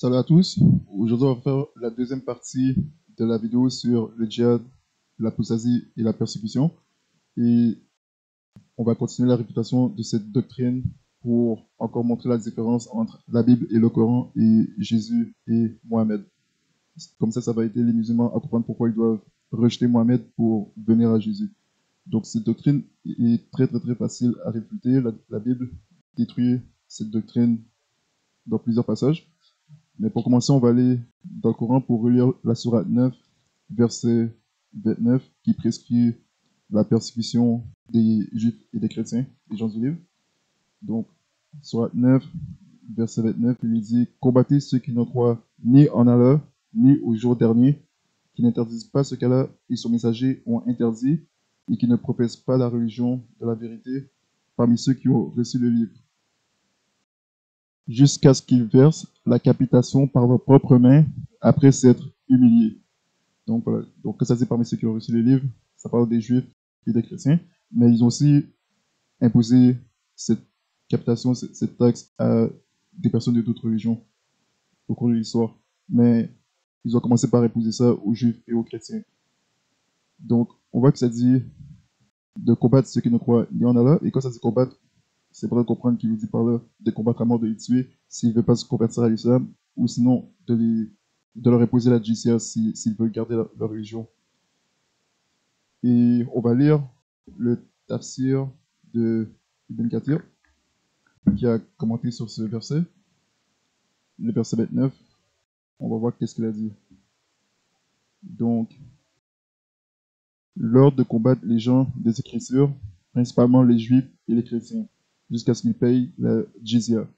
Salut à tous. Aujourd'hui, on va faire la deuxième partie de la vidéo sur le djihad, l'apostasie et la persécution. Et on va continuer la réputation de cette doctrine pour encore montrer la différence entre la Bible et le Coran et Jésus et Mohamed. Comme ça va aider les musulmans à comprendre pourquoi ils doivent rejeter Mohamed pour venir à Jésus. Donc cette doctrine est très facile à réfuter. La Bible détruit cette doctrine dans plusieurs passages. Mais pour commencer, on va aller dans le Coran pour relire la sourate 9, verset 29, qui prescrit la persécution des Juifs et des chrétiens, des gens du livre. Donc, sourate 9, verset 29, il dit « Combattez ceux qui ne croient ni en Allah, ni au jour dernier, qui n'interdisent pas ce qu'Allah et son messager ont interdit, et qui ne professent pas la religion de la vérité parmi ceux qui ont reçu le livre. Jusqu'à ce qu'ils versent la capitation par leurs propres mains après s'être humiliés. » Donc voilà. Donc que ça c'est parmi ceux qui ont reçu le livre, ça parle des Juifs et des chrétiens, mais ils ont aussi imposé cette capitation, cette taxe à des personnes de d'autres religions au cours de l'histoire. Mais ils ont commencé par imposer ça aux Juifs et aux chrétiens. Donc on voit que ça dit de combattre ceux qui ne croient ni en Allah, et quand ça dit combattre, c'est pour comprendre qu'il nous dit par là de combattre à mort, de les tuer s'ils ne veulent pas se convertir à l'islam, ou sinon de leur imposer la jizya s'ils veulent garder leur religion. Et on va lire le tafsir de Ibn Kathir, qui a commenté sur ce verset, le verset 29. On va voir qu'est-ce qu'il a dit. Donc, l'ordre de combattre les gens des Écritures, principalement les Juifs et les chrétiens, jusqu'à ce qu'ils payent la jizya.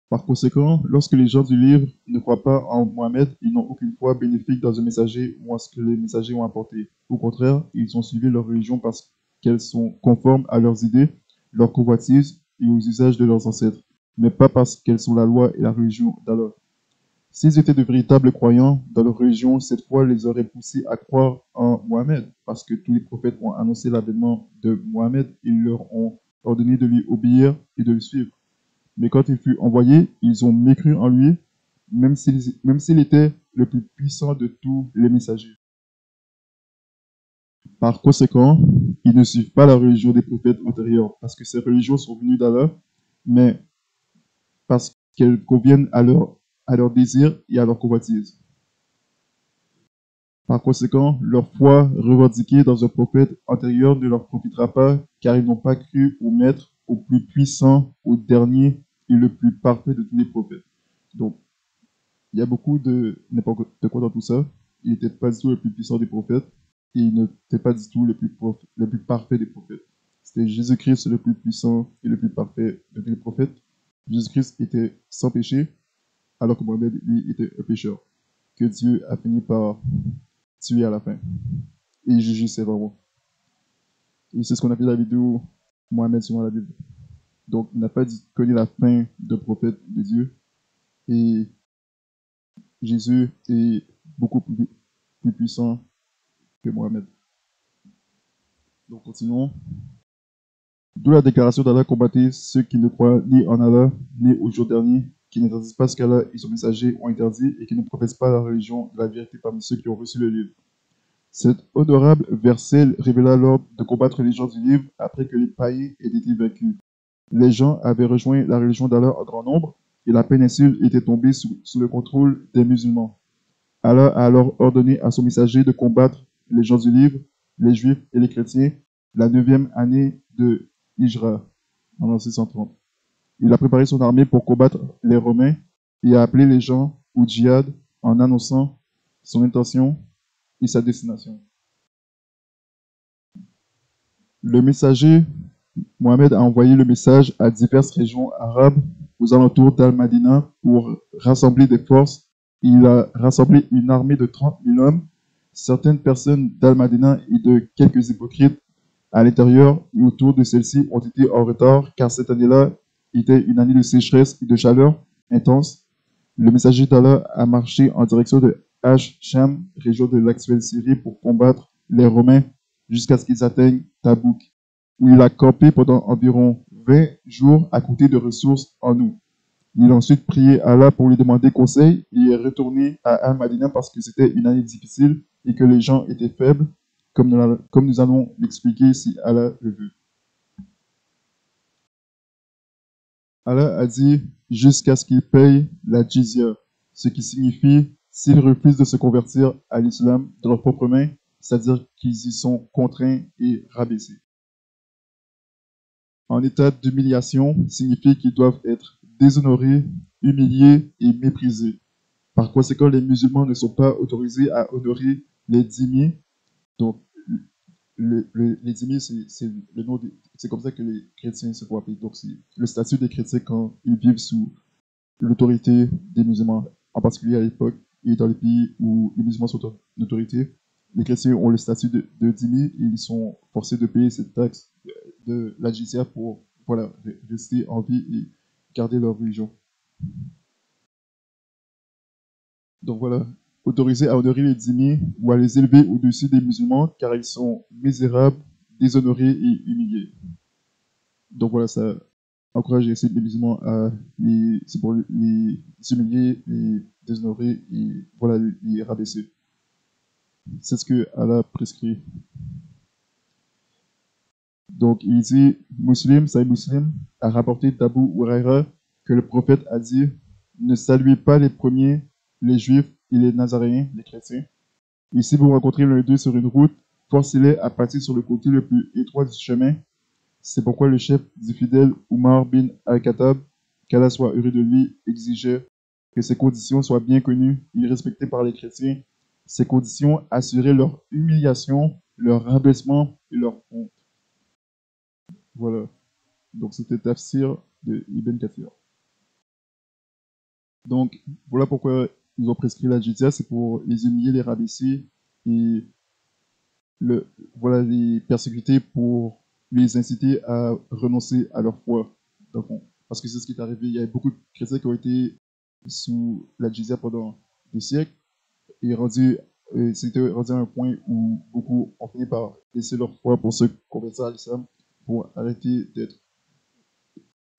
Par conséquent, lorsque les gens du livre ne croient pas en Mohamed, ils n'ont aucune foi bénéfique dans un messager ou en ce que les messagers ont apporté. Au contraire, ils ont suivi leur religion parce qu'elles sont conformes à leurs idées, leurs convoitises et aux usages de leurs ancêtres, mais pas parce qu'elles sont la loi et la religion d'Allah. S'ils étaient de véritables croyants dans leur religion, cette foi les aurait poussés à croire en Mohamed, parce que tous les prophètes ont annoncé l'avènement de Mohamed, ils leur ont ordonné de lui obéir et de le suivre. Mais quand il fut envoyé, ils ont mécru en lui, même s'il était le plus puissant de tous les messagers. Par conséquent, ils ne suivent pas la religion des prophètes antérieurs, parce que ces religions sont venues d'Allah, mais parce qu'elles conviennent à leur désir et à leur convoitise. Par conséquent, leur foi revendiquée dans un prophète antérieur ne leur profitera pas, car ils n'ont pas cru au Maître, au plus puissant, au dernier et le plus parfait de tous les prophètes. Donc, il y a beaucoup de n'importe quoi dans tout ça. Il n'était pas du tout le plus puissant des prophètes, et il n'était pas du tout le plus parfait des prophètes. C'était Jésus-Christ le plus puissant et le plus parfait de tous les prophètes. Jésus-Christ était sans péché, alors que Mohamed, lui, était un pécheur, que Dieu a fini par tuer à la fin et juger sévèrement. Et c'est ce qu'on appelle la vidéo Mohamed selon la Bible. Donc, il n'a pas connu la fin de prophète de Dieu. Et Jésus est beaucoup plus puissant que Mohamed. Donc, continuons. D'où la déclaration d'Allah: combattez ceux qui ne croient ni en Allah, ni au jour dernier, qui n'interdisent pas ce qu'Allah et son messager ont interdit et qui ne professent pas la religion de la vérité parmi ceux qui ont reçu le livre. Cet honorable verset révéla l'ordre de combattre les gens du livre après que les païens aient été vaincus. Les gens avaient rejoint la religion d'Allah en grand nombre et la péninsule était tombée sous le contrôle des musulmans. Allah a alors ordonné à son messager de combattre les gens du livre, les juifs et les chrétiens, la 9e année de Hijra, en l'an 630. Il a préparé son armée pour combattre les Romains et a appelé les gens au djihad en annonçant son intention et sa destination. Le messager Mohamed a envoyé le message à diverses régions arabes aux alentours d'Al-Madina pour rassembler des forces. Il a rassemblé une armée de 30 000 hommes. Certaines personnes d'Al-Madina et de quelques hypocrites à l'intérieur et autour de celle-ci ont été en retard, car cette année-là était une année de sécheresse et de chaleur intense. Le messager d'Allah a marché en direction de Ash-Sham, région de l'actuelle Syrie, pour combattre les Romains jusqu'à ce qu'ils atteignent Tabouk, où il a campé pendant environ 20 jours à côté de ressources en eau. Il a ensuite prié Allah pour lui demander conseil et est retourné à Al-Madina parce que c'était une année difficile et que les gens étaient faibles, comme nous allons l'expliquer si Allah le veut. Allah a dit jusqu'à ce qu'ils payent la jizya, ce qui signifie s'ils refusent de se convertir à l'islam de leurs propres mains, c'est-à-dire qu'ils y sont contraints et rabaissés. En état d'humiliation signifie qu'ils doivent être déshonorés, humiliés et méprisés. Par conséquent, les musulmans ne sont pas autorisés à honorer les dhimmis. Donc, les dhimmis, c'est le nom c'est comme ça que les chrétiens se font appeler. Donc, c'est le statut des chrétiens quand ils vivent sous l'autorité des musulmans, en particulier à l'époque, et dans les pays où les musulmans sont en autorité. Les chrétiens ont le statut de dhimmi et ils sont forcés de payer cette taxe de la jizya pour voilà, rester en vie et garder leur religion. Donc voilà, autorisés à honorer les dhimmis ou à les élever au-dessus des musulmans car ils sont misérables, déshonorés et humiliés. Donc voilà, ça encourage les musulmans à c'est pour les humilier, les déshonorer et voilà, les rabaisser. C'est ce que Allah prescrit. Donc il dit, Sahih Muslim a rapporté d'Abu Huraira que le prophète a dit, ne saluez pas les premiers, les juifs et les nazaréens, les chrétiens. Et si vous rencontrez l'un d'eux sur une route, forcez-les à passer sur le côté le plus étroit du chemin. C'est pourquoi le chef du fidèle Omar bin al-Khattab, qu'Allah soit heureux de lui, exigeait que ces conditions soient bien connues et respectées par les chrétiens. Ces conditions assuraient leur humiliation, leur rabaissement et leur honte. Voilà. Donc c'était tafsir de Ibn Kathir. Donc voilà pourquoi ils ont prescrit la jizya, c'est pour les humilier, les rabaisser et voilà, les persécuter pour les inciter à renoncer à leur foi. Parce que c'est ce qui est arrivé. Il y a beaucoup de chrétiens qui ont été sous la jizya pendant des siècles et c'était rendu à un point où beaucoup ont fini par laisser leur foi pour se convertir à l'islam, pour arrêter d'être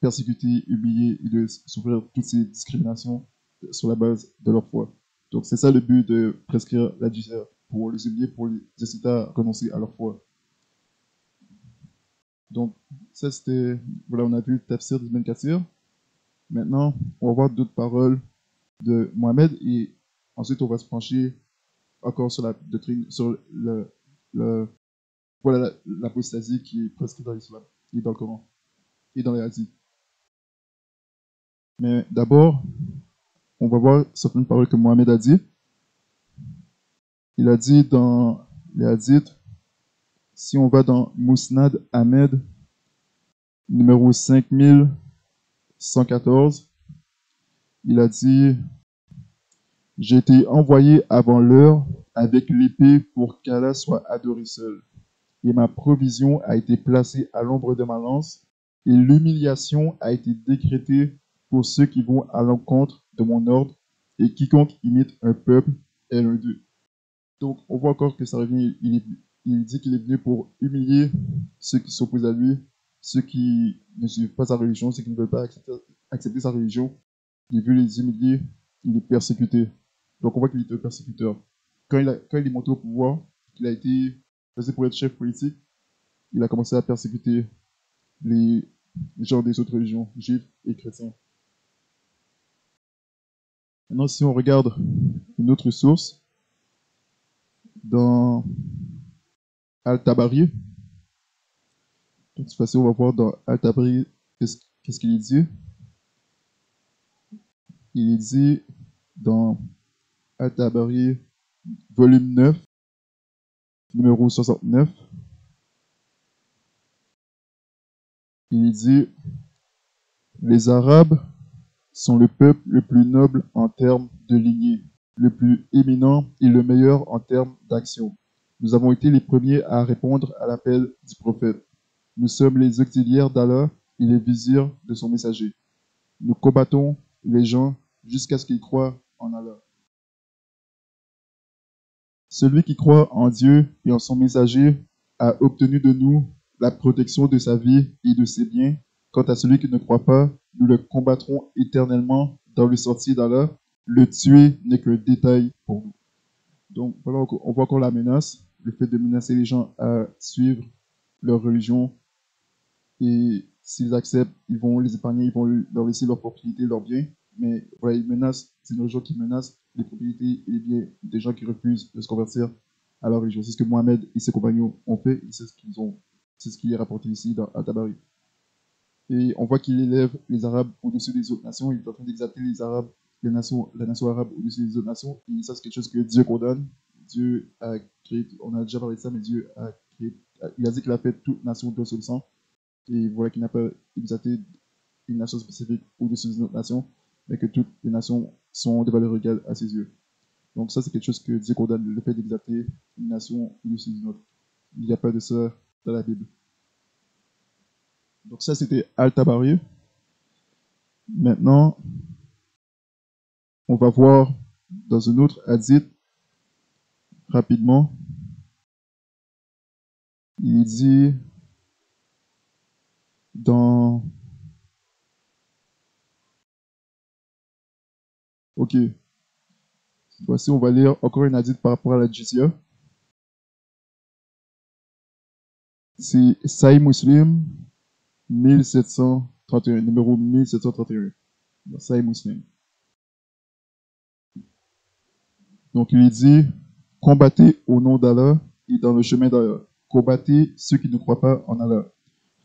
persécutés, humiliés et de souffrir toutes ces discriminations sur la base de leur foi. Donc c'est ça le but de prescrire la jizya, pour les humilier, pour les inciter à renoncer à leur foi. Donc ça c'était, voilà, on a vu le tafsir d'Ibn Kathir. Maintenant, on va voir d'autres paroles de Mohamed et ensuite on va se pencher encore sur la doctrine, sur voilà, l'apostasie qui est prescrite dans l'islam, et dans le Coran, et dans les hadiths. Mais d'abord, on va voir certaines paroles que Mohamed a dit. Il a dit dans les hadiths, si on va dans Musnad Ahmed, numéro 5114, il a dit, j'ai été envoyé avant l'heure avec l'épée pour qu'Allah soit adoré seul. Et ma provision a été placée à l'ombre de ma lance, et l'humiliation a été décrétée pour ceux qui vont à l'encontre de mon ordre, et quiconque imite un peuple est l'un d'eux. Donc, on voit encore que ça revient, il dit qu'il est venu pour humilier ceux qui s'opposent à lui, ceux qui ne suivent pas sa religion, ceux qui ne veulent pas accepter sa religion. Il veut les humilier, il est persécuté. Donc, on voit qu'il est un persécuteur. Quand il est monté au pouvoir, qu'il a été placé pour être chef politique, il a commencé à persécuter les gens des autres religions, juifs et chrétiens. Maintenant, si on regarde une autre source, dans Al-Tabari, de toute façon, on va voir dans Al-Tabari qu'est-ce qu'il dit. Il dit dans Al-Tabari, volume 9, numéro 69, il dit « Les Arabes sont le peuple le plus noble en termes de lignée, le plus éminent et le meilleur en termes d'action. Nous avons été les premiers à répondre à l'appel du prophète. Nous sommes les auxiliaires d'Allah et les vizirs de son messager. Nous combattons les gens jusqu'à ce qu'ils croient en Allah. Celui qui croit en Dieu et en son messager a obtenu de nous la protection de sa vie et de ses biens. Quant à celui qui ne croit pas, nous le combattrons éternellement dans le sentier d'Allah. Le tuer n'est qu'un détail pour nous. Donc voilà, on voit encore la menace, le fait de menacer les gens à suivre leur religion, et s'ils acceptent, ils vont les épargner, ils vont leur laisser leurs propriétés, leurs biens. Mais voilà, ils menacent, c'est nos gens qui menacent les propriétés et les biens des gens qui refusent de se convertir à leur religion. C'est ce que Mohamed et ses compagnons ont fait, et c'est ce qui est rapporté ici à Tabari. Et on voit qu'il élève les Arabes au-dessus des autres nations, il est en train d'exalter les Arabes, la nation arabe au-dessus des autres nations, et ça c'est quelque chose que Dieu condamne. Dieu a créé, on a déjà parlé de ça, mais Dieu a créé, il a dit qu'il a fait toute nation d'un seul sang, et voilà qu'il n'a pas exalté une nation spécifique au-dessus d'une autre nation, mais que toutes les nations sont de valeur égale à ses yeux. Donc ça, c'est quelque chose que Dieu condamne, le fait d'exalter une nation au-dessus d'une autre. Il n'y a pas de ça dans la Bible. Donc ça, c'était Al-Tabari. Maintenant, on va voir dans un autre hadith, rapidement, il dit dans... Ok, voici, on va lire encore un hadith par rapport à la jizya. C'est Sahih Muslim 1731, numéro 1731. Sahih Muslim. Donc il dit, combattez au nom d'Allah et dans le chemin d'Allah. Combattez ceux qui ne croient pas en Allah.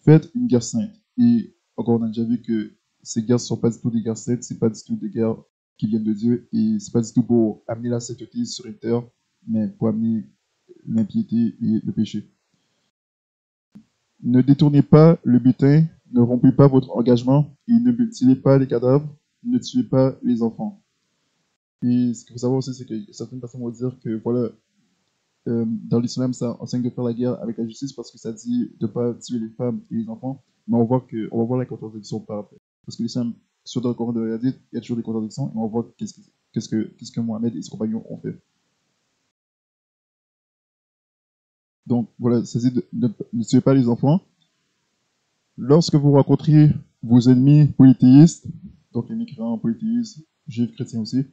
Faites une guerre sainte. Et encore, on a déjà vu que ces guerres ne sont pas du tout des guerres saintes, ce n'est pas du tout des guerres qui viennent de Dieu, et ce n'est pas du tout pour amener la sainteté sur une terre, mais pour amener l'impiété et le péché. Ne détournez pas le butin, ne rompez pas votre engagement, et ne mutilez pas les cadavres, ne tuez pas les enfants. Et ce qu'il faut savoir aussi, c'est que certaines personnes vont dire que voilà, dans l'islam, ça enseigne de faire la guerre avec la justice parce que ça dit de ne pas tuer les femmes et les enfants. Mais on va voir la contradiction par après. Parce que l'islam, sur dans le Coran de la Hadith, il y a toujours des contradictions, et on va voir qu'est-ce que Mohamed et ses compagnons ont fait. Donc voilà, ça dit de ne tuer pas les enfants. Lorsque vous rencontrez vos ennemis polythéistes, donc les migrants, polythéistes, juifs, chrétiens aussi,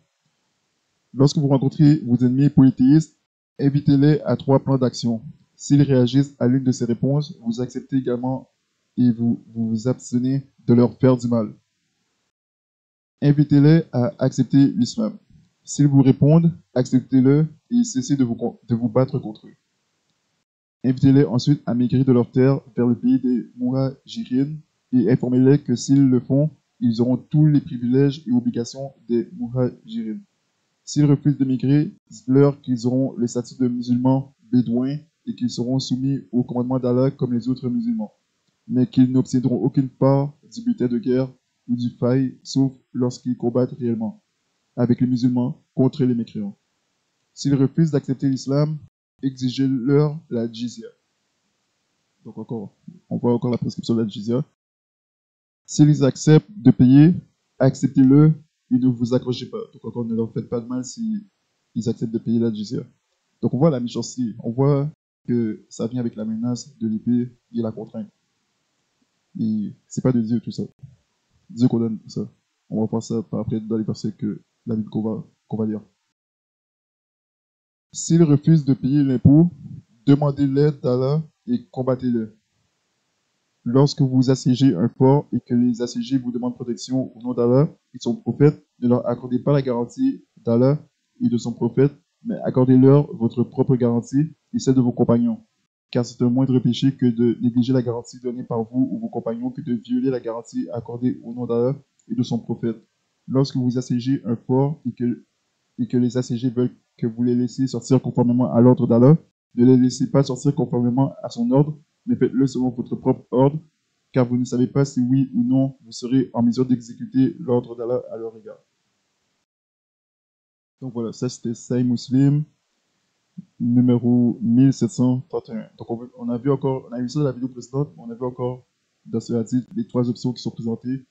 lorsque vous rencontrez vos ennemis polythéistes, invitez-les à 3 plans d'action. S'ils réagissent à l'une de ces réponses, vous acceptez également et vous abstenez de leur faire du mal. Invitez-les à accepter l'islam. S'ils vous répondent, acceptez-le et cessez de vous battre contre eux. Invitez-les ensuite à migrer de leur terre vers le pays des Muhajirin et informez-les que s'ils le font, ils auront tous les privilèges et obligations des Muhajirin. S'ils refusent de migrer, dites-leur qu'ils auront le statut de musulmans bédouins et qu'ils seront soumis au commandement d'Allah comme les autres musulmans, mais qu'ils n'obtiendront aucune part du butin de guerre ou du faille, sauf lorsqu'ils combattent réellement, avec les musulmans contre les mécréants. S'ils refusent d'accepter l'islam, exigez-leur la jizya. Donc encore, on voit encore la prescription de la jizya. S'ils acceptent de payer, acceptez-le et ne vous accrochez pas. Donc encore, ne leur faites pas de mal si ils acceptent de payer la jizya. Donc on voit la méchanceté, on voit que ça vient avec la menace de l'épée et la contrainte. Et c'est pas de Dieu tout ça. Dieu condamne tout ça. On va voir ça par après dans les versets que la Bible qu'on va lire. S'ils refusent de payer l'impôt, demandez l'aide d'Allah et combattez-le. Lorsque vous assiégez un fort et que les assiégés vous demandent protection au nom d'Allah et de son prophète, ne leur accordez pas la garantie d'Allah et de son prophète, mais accordez-leur votre propre garantie et celle de vos compagnons. Car c'est un moindre péché que de négliger la garantie donnée par vous ou vos compagnons que de violer la garantie accordée au nom d'Allah et de son prophète. Lorsque vous assiégez un fort et que les assiégés veulent que vous les laissiez sortir conformément à l'ordre d'Allah, ne les laissez pas sortir conformément à son ordre, mais faites-le selon votre propre ordre, car vous ne savez pas si oui ou non vous serez en mesure d'exécuter l'ordre d'Allah à leur égard. Donc voilà, ça c'était Sahih Muslim, numéro 1731. Donc on a vu ça dans la vidéo précédente, on a vu encore dans ce hadith les 3 options qui sont présentées: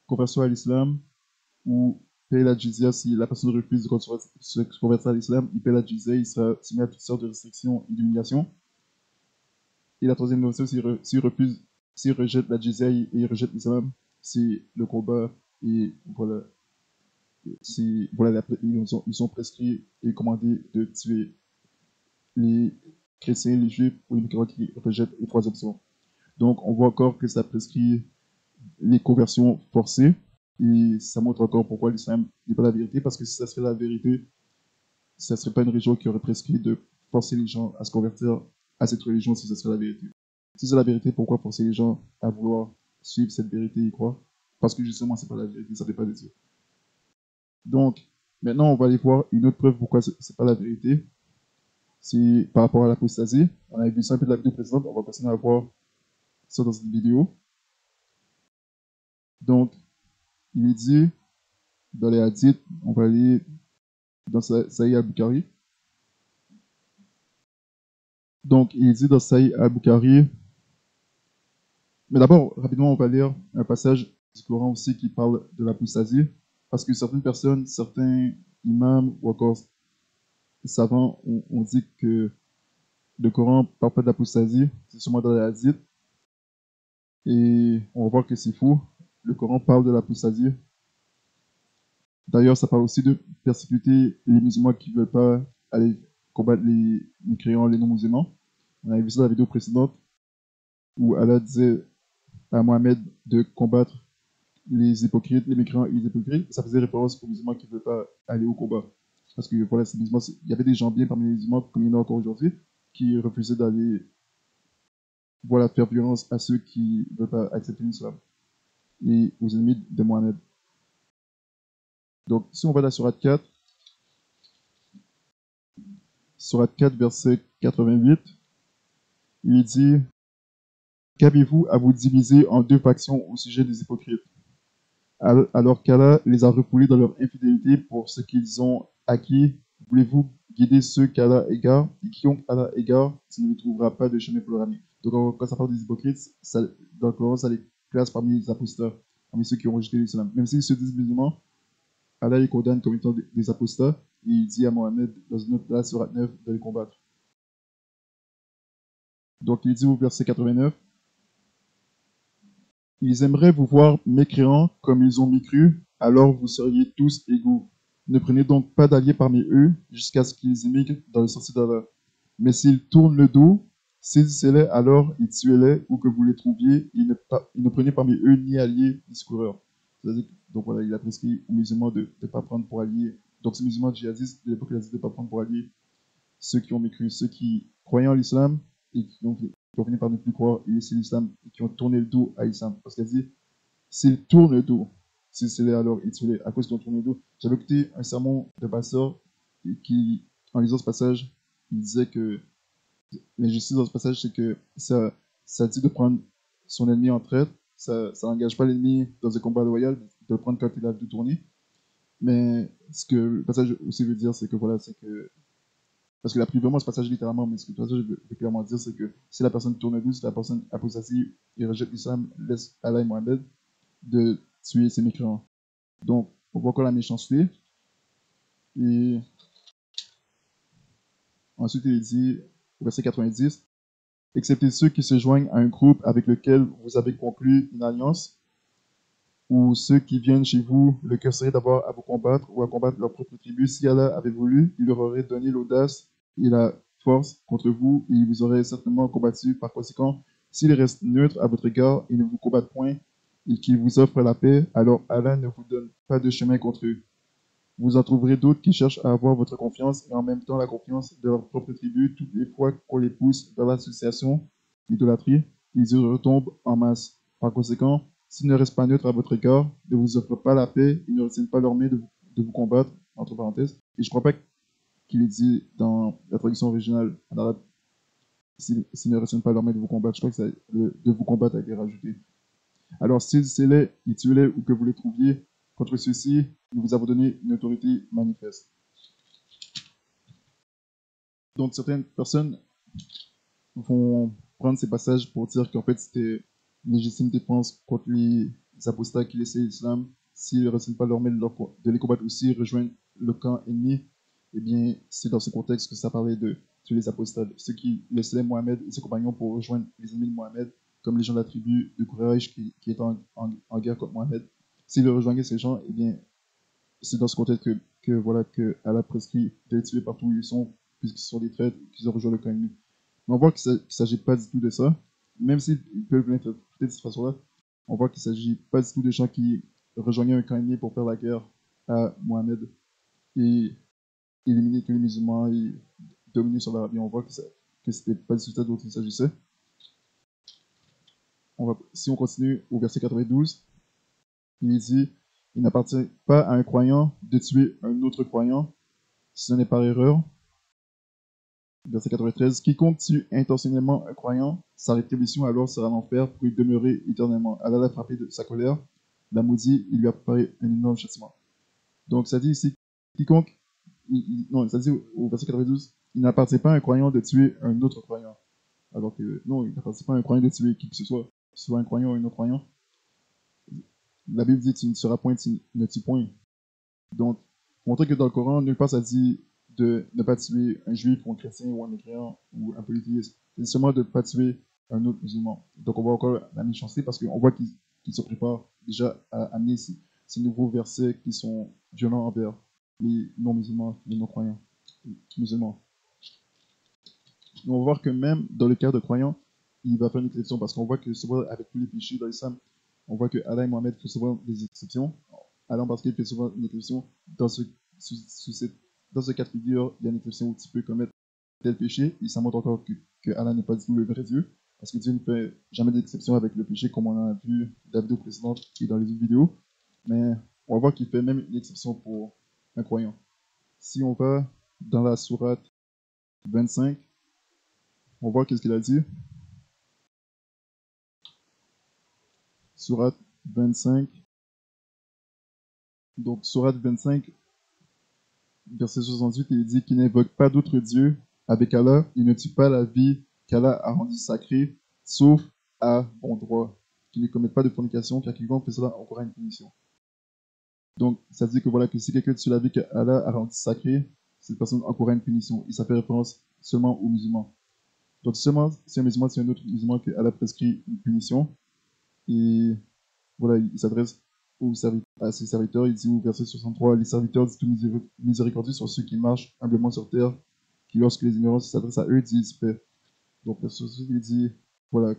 conversion à l'islam, ou payer la jizya. Si la personne refuse de se convertir à l'islam, il paie la jizya, il sera soumis à toutes sortes de restrictions et d'humiliations. Et la troisième option, s'il rejette la jizya et il rejette l'islam, c'est le combat et voilà, ils ont prescrit et commandé de tuer les chrétiens, les juifs ou les migrants qui rejettent les trois options. Donc, on voit encore que ça prescrit les conversions forcées et ça montre encore pourquoi l'islam n'est pas la vérité, parce que si ça serait la vérité, ça ne serait pas une religion qui aurait prescrit de forcer les gens à se convertir à cette religion si ça serait la vérité. Si c'est la vérité, pourquoi forcer les gens à vouloir suivre cette vérité et y croire? Parce que justement, c'est pas la vérité, ça ne fait pas de Dieu. Donc, maintenant, on va aller voir une autre preuve pourquoi c'est pas la vérité. C'est par rapport à l'apostasie. On avait vu ça un peu de la vidéo précédente, on va continuer à voir ça dans cette vidéo. Donc, il est dit dans les hadiths, on va aller dans Sahih al-Bukhari. Donc, il est dit dans Sahih al-Bukhari, mais d'abord, rapidement, on va lire un passage du Coran aussi qui parle de l'apostasie, parce que certaines personnes, certains imams ou encore savants ont dit que le Coran ne parle pas de l'apostasie, c'est seulement dans les hadiths, et on va voir que c'est faux. Le Coran parle de l'apostasie. D'ailleurs, ça parle aussi de persécuter les musulmans qui ne veulent pas aller combattre les mécréants, les non-musulmans. On avait vu ça dans la vidéo précédente où Allah disait à Mohamed de combattre les hypocrites, les mécréants et les hypocrites. Ça faisait référence aux musulmans qui ne veulent pas aller au combat. Parce que voilà, ces musulmans, il y avait des gens bien parmi les musulmans, comme il y en a encore aujourd'hui, qui refusaient d'aller voilà, faire violence à ceux qui ne veulent pas accepter l'islam et aux ennemis de Mohamed. Donc, si on va à la Sourate 4, Sourate 4, verset 88, il dit: qu'avez-vous à vous diviser en deux factions au sujet des hypocrites, alors qu'Allah les a refoulés dans leur infidélité pour ce qu'ils ont acquis? Voulez-vous guider ceux qu'Allah égare, et quiconque Allah égare, tu ne trouvera pas de chemin pour leur ami. Donc, quand ça parle des hypocrites, dans le Coran, ça les classe parmi les apostats, parmi ceux qui ont rejeté l'islam. Même s'ils se disent musulmans, Allah les condamne comme étant des apostats, et il dit à Mohamed, dans une autre place, Sourate 9, de les combattre. Donc, il dit au verset 89, ils aimeraient vous voir mécréants comme ils ont mécru, alors vous seriez tous égaux. Ne prenez donc pas d'alliés parmi eux jusqu'à ce qu'ils émigrent dans le sentier d'Allah. Mais s'ils tournent le dos, saisissez-les alors et tuez-les où que vous les trouviez, et ne prenez parmi eux ni alliés ni secoureurs. Donc voilà, il a prescrit aux musulmans de ne pas prendre pour alliés. Donc ces musulmans djihadistes de l'époque, il a dit de ne pas prendre pour alliés ceux qui ont mécru, ceux qui croyaient en l'islam et qui ont fini par ne plus croire et laisser l'islam et qui ont tourné le dos à l'islam. Parce qu'elle dit, s'ils tournent le dos, si c'est les alors, ils tuent à cause qu'ils ont tourné le dos. J'avais écouté un sermon de pasteur qui, en lisant ce passage, il disait que l'injustice dans ce passage, c'est que ça dit de prendre son ennemi en traite, ça n'engage pas l'ennemi dans un combat loyal, de le prendre quand il a vu tourner. Mais ce que le passage aussi veut dire, c'est que voilà, c'est que parce qu'il a pris vraiment ce passage littéralement, mais ce que le passage veut clairement dire, c'est que si la personne tourne le dos, si la personne apostasie et rejette l'islam, laisse Allah et Mohamed de tuer ses mécréants. Donc, on voit encore la méchanceté. Et ensuite, il dit, au verset 90, excepté ceux qui se joignent à un groupe avec lequel vous avez conclu une alliance, ou ceux qui viennent chez vous, le cœur serait d'avoir à vous combattre ou à combattre leur propre tribu. Si Allah avait voulu, il leur aurait donné l'audace et la force contre vous, et il vous aurait certainement combattu. Par conséquent, s'ils restent neutres à votre égard et ne vous combattent point, et qu'ils vous offrent la paix, alors Allah ne vous donne pas de chemin contre eux. Vous en trouverez d'autres qui cherchent à avoir votre confiance et en même temps la confiance de leur propre tribu. Toutes les fois qu'on les pousse vers l'association, l'idolâtrie, ils y retombent en masse. Par conséquent, s'ils ne restent pas neutres à votre égard, ne vous offrent pas la paix, ils ne retiennent pas leur main de vous combattre, entre parenthèses. Et je ne crois pas qu'il est dit dans la traduction originale en arabe, s'ils ne retiennent pas leur main de vous combattre, je crois que de vous combattre a été rajouté. Alors, saisissez-les et tuez-les où que vous les trouviez. Contre ceux-ci, nous vous avons donné une autorité manifeste. Donc, certaines personnes vont prendre ces passages pour dire qu'en fait, c'était une légitime défense contre les apostats qui laissaient l'islam. S'ils ne retiennent pas leur main de les combattre aussi, rejoindre le camp ennemi, eh bien, c'est dans ce contexte que ça parlait de tuer les apostats, ceux qui laissaient Mohamed et ses compagnons pour rejoindre les ennemis de Mohamed. comme les gens de la tribu de Quraysh qui étaient en guerre contre Mohamed. S'ils rejoignaient ces gens, eh bien, c'est dans ce contexte que Allah prescrit de les tuer partout où ils sont, puisqu'ils sont des traîtres, qu'ils ont rejoint le camp ennemi. Mais on voit qu'il ne s'agit pas du tout de ça, même s'ils peuvent l'interpréter de cette façon-là. On voit qu'il ne s'agit pas du tout de gens qui rejoignaient un camp ennemi pour faire la guerre à Mohamed et éliminer tous les musulmans et dominer sur l'Arabie. On voit que c'était pas du tout ça dont il s'agissait. Si on continue au verset 92, il dit « Il n'appartient pas à un croyant de tuer un autre croyant, si ce n'est par erreur. » Verset 93, « Quiconque tue intentionnellement un croyant, sa rétribution alors sera l'enfer pour y demeurer éternellement. Allah l'a frappé de sa colère, l'a maudit, il lui a préparé un énorme châtiment. » Donc ça dit ici, quiconque, non, ça dit au verset 92, « Il n'appartient pas à un croyant de tuer un autre croyant. » Alors que non, il n'appartient pas à un croyant de tuer qui que ce soit un croyant ou un non-croyant. La Bible dit, tu ne seras point, tu ne tues point. Donc, montrer que dans le Coran, nulle part ça dit de ne pas tuer un juif ou un chrétien ou un mécréant ou un polythéiste. C'est seulement de ne pas tuer un autre musulman. Donc, on voit encore la méchanceté parce qu'on voit qu'ils se préparent déjà à amener ces nouveaux versets qui sont violents envers les non-musulmans, les non-croyants, les musulmans. On va voir que même dans le cas de croyants, il va faire une exception parce qu'on voit que souvent avec tous les péchés dans l'islam, on voit que Allah et Mohamed font souvent des exceptions. Allah parce qu'il fait souvent une exception dans ce cas de figure, il y a une exception où tu peux commettre tel péché, et ça montre encore que Allah n'est pas du tout le vrai Dieu, parce que Dieu ne fait jamais d'exception avec le péché, comme on a vu dans la vidéo précédente et dans les autres vidéos. Mais on va voir qu'il fait même une exception pour un croyant. Si on va dans la sourate 25, on voit qu'est-ce qu'il a dit. Sourate 25. Donc, sourate 25, verset 68, il dit qu'il n'invoque pas d'autre Dieu avec Allah, il ne tue pas la vie qu'Allah a rendue sacrée, sauf à bon droit, qu'il ne commette pas de fornication, car quiconque fait cela aura une punition. Donc, ça veut dire que voilà, que si quelqu'un tue la vie qu'Allah a rendue sacrée, cette personne aura une punition. Et ça fait référence seulement aux musulmans. Donc, seulement si un musulman, c'est un autre musulman que Allah prescrit une punition. Et voilà, il s'adresse à ses serviteurs. Il dit au verset 63, les serviteurs disent tout miséricordieux sont ceux qui marchent humblement sur terre, qui lorsque les ignorants s'adressent à eux disent paix. Donc, verset 68, il dit, voilà,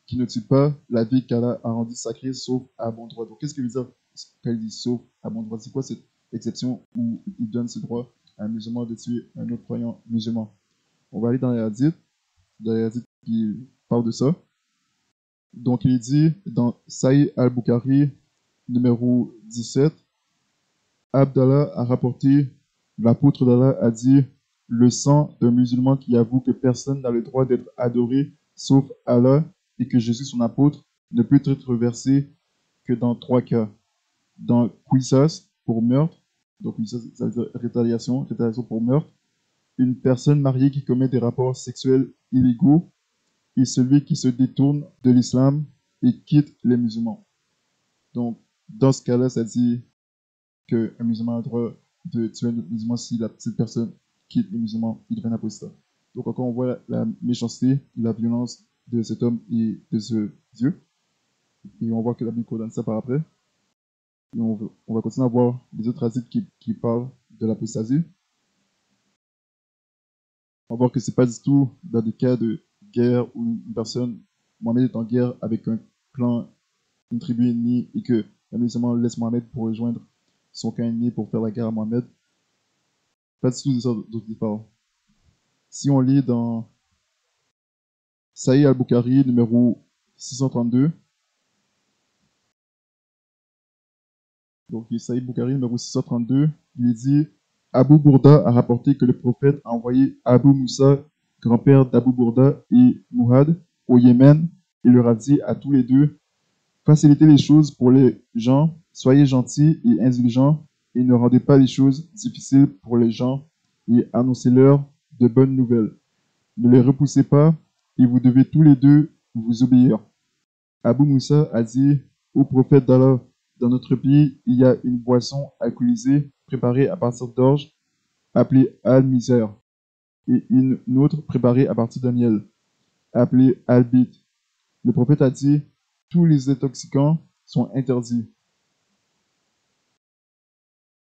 qui ne tue pas la vie qu'Allah a rendue sacrée, sauf à bon droit. Donc, qu'est-ce qu'il veut dire quand il dit sauf à bon droit? C'est quoi cette exception où il donne ce droit à un musulman de tuer un autre croyant musulman? On va aller dans les hadiths qui parle de ça. Donc, il dit dans Sahih al-Bukhari, numéro 17, Abdallah a rapporté, l'apôtre d'Allah a dit, le sang d'un musulman qui avoue que personne n'a le droit d'être adoré sauf Allah et que Jésus, son apôtre, ne peut être versé que dans 3 cas. Dans Qisas, pour meurtre, donc Qisas, ça veut dire rétaliation pour meurtre, une personne mariée qui commet des rapports sexuels illégaux et celui qui se détourne de l'islam et quitte les musulmans. Donc, dans ce cas-là, ça dit qu'un musulman a le droit de tuer un autre musulman si la petite personne quitte les musulmans, il devient apostat. Donc, encore on voit la méchanceté et la violence de cet homme et de ce Dieu. Et on voit que la Bible condamne ça par après. Et on va continuer à voir les autres hadiths qui parlent de l'apostasie. On va voir que ce n'est pas du tout dans des cas de guerre où une personne, Mohamed est en guerre avec un clan, une tribu ennemie, et que un musulman laisse Mohamed pour rejoindre son camp ennemi pour faire la guerre à Mohamed. Pas du tout de ça dont il parle. Si on lit dans Sahih al-Bukhari, numéro 632, donc Sahih al-Bukhari, numéro 632, il dit Abu Bourda a rapporté que le prophète a envoyé Abu Moussa, grand-père d'Abu Bourda, et Muhad au Yémen, et leur a dit à tous les deux facilitez les choses pour les gens, soyez gentils et indulgents, et ne rendez pas les choses difficiles pour les gens, et annoncez-leur de bonnes nouvelles. Ne les repoussez pas, et vous devez tous les deux vous obéir. Abu Moussa a dit au prophète d'Allah, dans notre pays, il y a une boisson alcoolisée préparée à partir d'orge, appelée al-misère, et une autre préparée à partir de miel, appelée al-bit. Le prophète a dit, tous les intoxicants sont interdits.